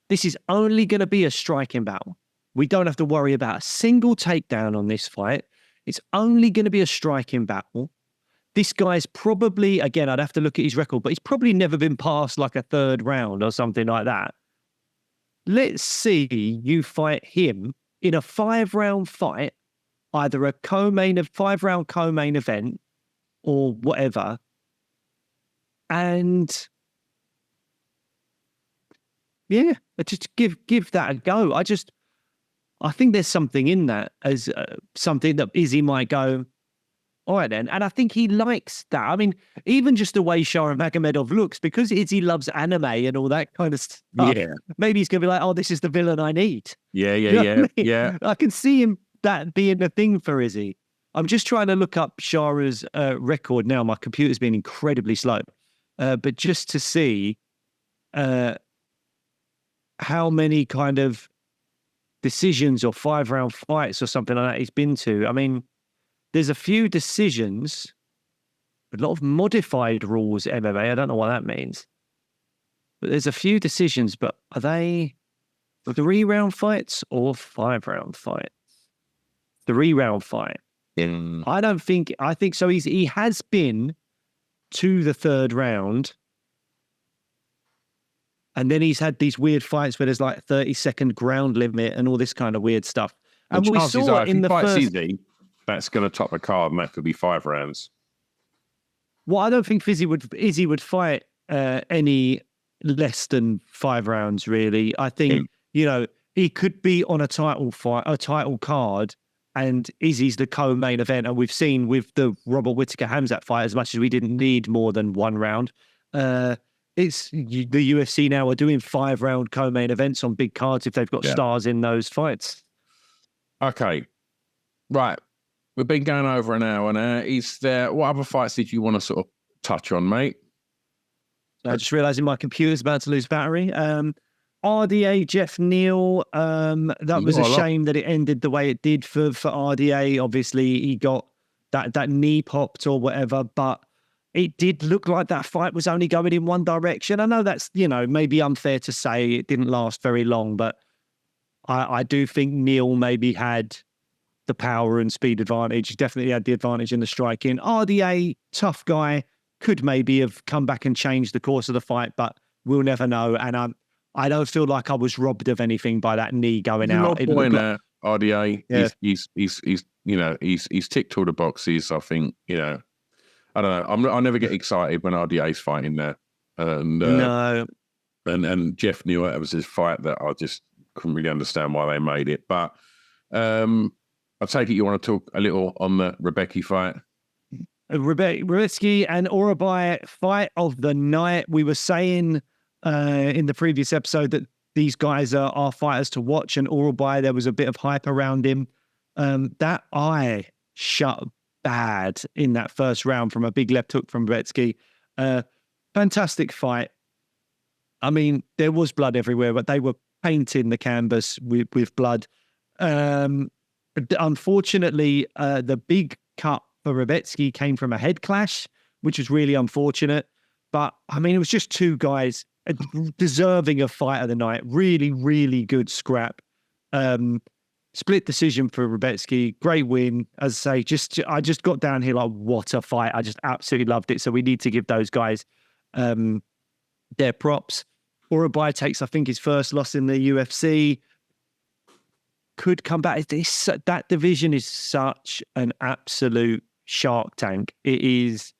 this is only going to be a striking battle. We don't have to worry about a single takedown on this fight. It's only going to be a striking battle. This guy's probably, again, I'd have to look at his record, but he's probably never been past like a 3rd round or something like that. Let's see you fight him in a 5-round fight, either a 5-round co-main event or whatever. And yeah, just give that a go. I think there's something in that as something that Izzy might go, all right then. And I think he likes that. I mean, even just the way Shamagomedov looks, because Izzy loves anime and all that kind of stuff. Yeah. Maybe he's going to be like, oh, this is the villain I need. Yeah. I can see him that being the thing for Izzy. I'm just trying to look up Shara's record now. My computer's been incredibly slow. But just to see how many kind of decisions or 5-round fights or something like that he's been to. I mean, there's a few decisions, a lot of modified rules MMA. I don't know what that means. But there's a few decisions, but are they 3-round fights or 5-round fights? 3-round fight. I think so. He has been to the 3rd round. And then he's had these weird fights where there's like 30-second ground limit and all this kind of weird stuff. And we saw it in the first... Izzy, that's going to top the card, and that could be 5 rounds. Well, I don't think Izzy would fight any less than 5 rounds, really. I think, he could be on a title card and Izzy's the co-main event. And we've seen with the Robert Whittaker-Hamzat fight, as much as we didn't need more than one round, the UFC now are doing 5-round co-main events on big cards if they've got stars in those fights. Okay. Right. We've been going over an hour now. What other fights did you want to sort of touch on, mate? I just realising my computer's about to lose battery. RDA, Jeff Neal. That was a shame that it ended the way it did for RDA. Obviously, he got that knee popped or whatever, but it did look like that fight was only going in one direction. I know that's, maybe unfair to say it didn't last very long, but I do think Neal maybe had the power and speed advantage. He definitely had the advantage in the striking. RDA, tough guy, could maybe have come back and changed the course of the fight, but we'll never know. And I don't feel like I was robbed of anything by that knee going out. RDA, yeah. he's ticked all the boxes. I think, I don't know. I never get excited when RDA's fighting there. And no. And Jeff Neal, it was his fight that I just couldn't really understand why they made it. But I take it you want to talk a little on the Rebecki fight. Rebecki and Urabai fight of the night. We were saying in the previous episode that these guys are fighters to watch, and Urabai, there was a bit of hype around him. That eye shut bad in that first round from a big left hook from Rebecki. Fantastic fight. I mean, there was blood everywhere, but they were painting the canvas with blood. Unfortunately, the big cut for Rebecki came from a head clash, which was really unfortunate. But, I mean, it was just two guys deserving of fight of the night. Really, really good scrap. Split decision for Rebecki. Great win. As I say, I just got down here like, what a fight. I just absolutely loved it. So we need to give those guys their props. Urabai takes, I think, his first loss in the UFC. Could come back. That division is such an absolute shark tank. It is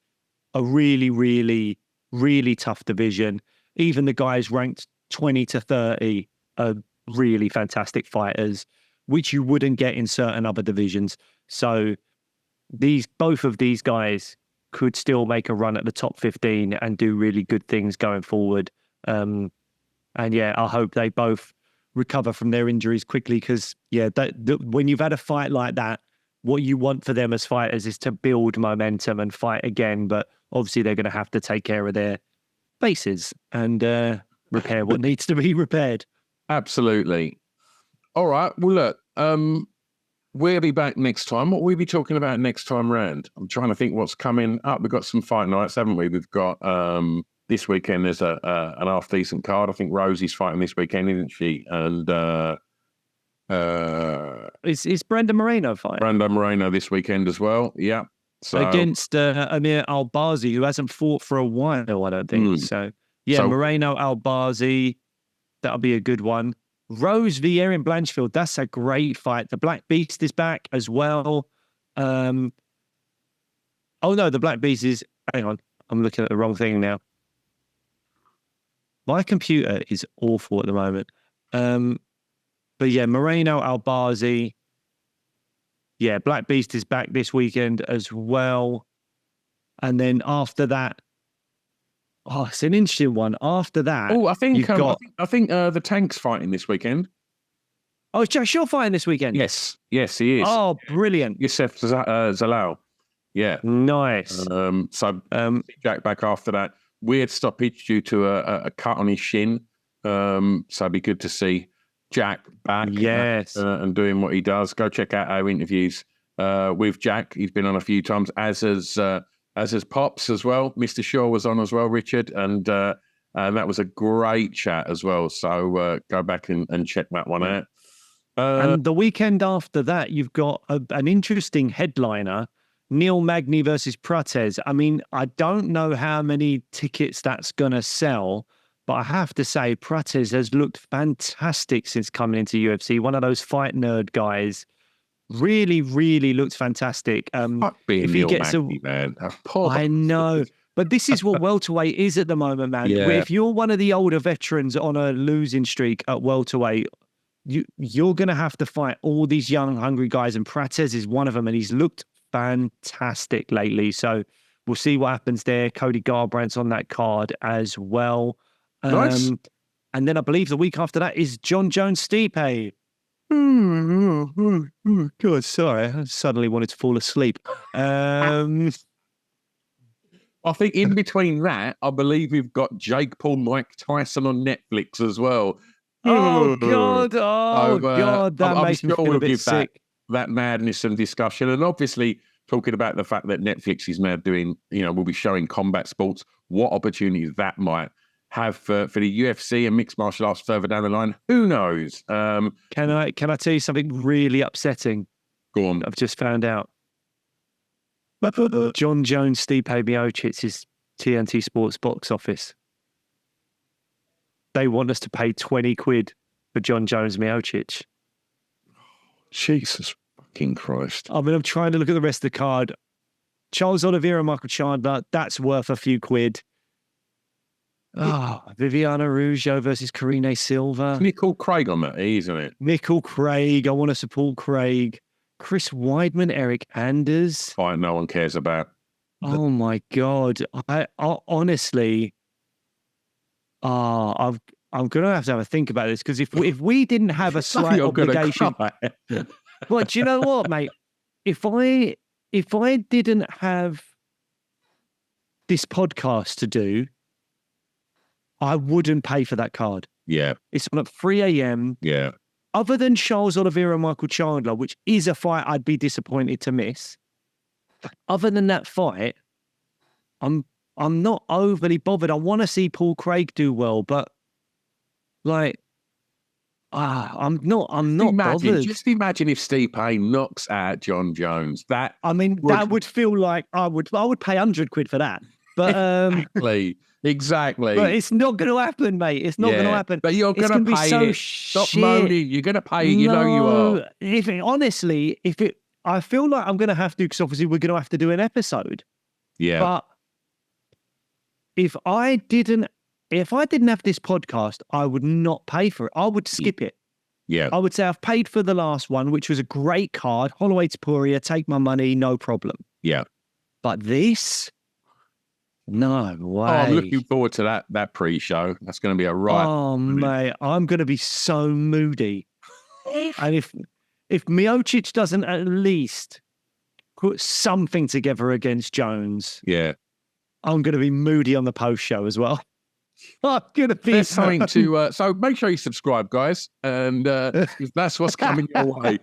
a really, really, really tough division. Even the guys ranked 20 to 30 are really fantastic fighters, which you wouldn't get in certain other divisions. So both of these guys could still make a run at the top 15 and do really good things going forward. And yeah, I hope they both recover from their injuries quickly, because when you've had a fight like that, what you want for them as fighters is to build momentum and fight again. But obviously they're going to have to take care of their faces and repair what needs to be repaired. Absolutely. All right. Well, look, we'll be back next time. What will we be talking about next time round? I'm trying to think what's coming up. We've got some fight nights, haven't we? We've got this weekend there's an half decent card. I think Rosie's fighting this weekend, isn't she? And is Brenda Moreno fighting? Brenda Moreno this weekend as well. Yeah. So against Amir Albazi, who hasn't fought for a while, I don't think. So Moreno Albazi, that'll be a good one. Rose v. Erin Blanchfield, that's a great fight. The Black Beast is back as well. Oh no, the Black Beast is. Hang on, I'm looking at the wrong thing now. My computer is awful at the moment. But yeah, Moreno Albazi. Yeah, Black Beast is back this weekend as well. And then after that, it's an interesting one. After that, I think the Tank's fighting this weekking. Oh, is Jack Shaw fighting this weekend? Yes, he is. Oh, brilliant. Yusef Zalal. Yeah. Nice. Jack back after that. Weird stoppage due to a cut on his shin. So it'd be good to see Jack back. Yes. And doing what he does. Go check out our interviews with Jack. He's been on a few times, as has Pops as well. Mr. Shaw was on as well, Richard. And that was a great chat as well. So go back and check that one out. And the weekend after that, you've got an interesting headliner, Neil Magny versus Prates. I mean, I don't know how many tickets that's going to sell, but I have to say Prates has looked fantastic since coming into UFC. One of those fight nerd guys. Really, really looked fantastic. Fuck being Neil Magny, man. I know. But this is what welterweight is at the moment, man. Yeah. If you're one of the older veterans on a losing streak at welterweight, you're going to have to fight all these young, hungry guys, and Prates is one of them, and he's looked fantastic lately. So we'll see what happens there. Cody Garbrandt's on that card as well. Nice. And then I believe the week after that is John Jones Stipe. God, sorry. I suddenly wanted to fall asleep. I think in between that, I believe we've got Jake Paul, Mike Tyson on Netflix as well. Oh, God. God. That makes me feel a bit sick. That madness and discussion. And obviously, talking about the fact that Netflix is now doing, will be showing combat sports, what opportunities that might have for the UFC and mixed martial arts further down the line. Who knows? Can I tell you something really upsetting? Go on. I've just found out. John Jones, Stipe Miocic is TNT Sports box office. They want us to pay 20 quid for John Jones Miocic. Jesus fucking Christ. I mean, I'm trying to look at the rest of the card. Charles Oliveira, Michael Chandler, that's worth a few quid. Viviana Rougeau versus Karine Silva. Nicole Craig on that, isn't it? Nicole Craig. I want to support Craig. Chris Weidman, Eric Anders. Fight no one cares about. Oh my God. I honestly, I'm going to have a think about this, because if we didn't have a slight obligation. Well, do you know what, mate? If I didn't have this podcast to do, I wouldn't pay for that card. Yeah. It's on at 3 a.m. Yeah. Other than Charles Oliveira and Michael Chandler, which is a fight I'd be disappointed to miss. Other than that fight, I'm not overly bothered. I want to see Paul Craig do well, but I'm not bothered. Just imagine if Stipe knocks out John Jones. That would feel like I would pay 100 quid for that. But Exactly. But it's not going to happen, mate. It's not going to happen. But you're going to pay it. Stop moaning. You're going to pay it. You know you are. I feel like I'm going to have to, because obviously we're going to have to do an episode. Yeah. But if I didn't have this podcast, I would not pay for it. I would skip it. Yeah. I would say I've paid for the last one, which was a great card. Holloway Topuria, take my money, no problem. Yeah. But this, no way. Oh, I'm looking forward to that pre-show. That's going to be a riot. Oh, mate, I'm going to be so moody. And if Miocic doesn't at least put something together against Jones, yeah, I'm going to be moody on the post show as well. I'm going to be. There's something to. So make sure you subscribe, guys, and that's what's coming your way.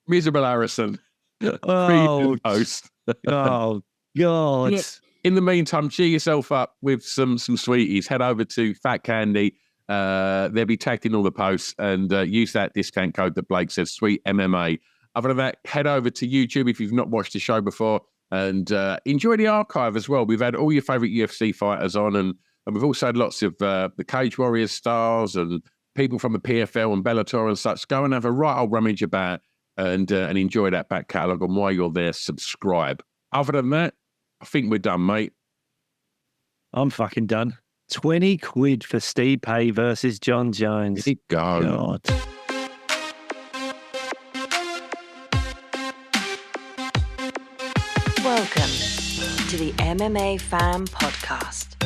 Miserable Harrison, host. Oh God. Yeah. In the meantime, cheer yourself up with some sweeties. Head over to Fat Candy. They'll be tagged in all the posts, and use that discount code that Blake says, Sweet MMA. Other than that, head over to YouTube if you've not watched the show before, and enjoy the archive as well. We've had all your favourite UFC fighters on, and we've also had lots of the Cage Warriors stars and people from the PFL and Bellator and such. Go and have a right old rummage about and enjoy that back catalogue. And while you're there, subscribe. Other than that, I think we're done, mate. I'm fucking done. 20 quid for Stipe versus John Jones. There you go. God. Welcome to the MMA Fan Podcast.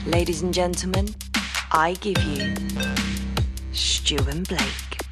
Ladies and gentlemen, I give you Stu and Blake.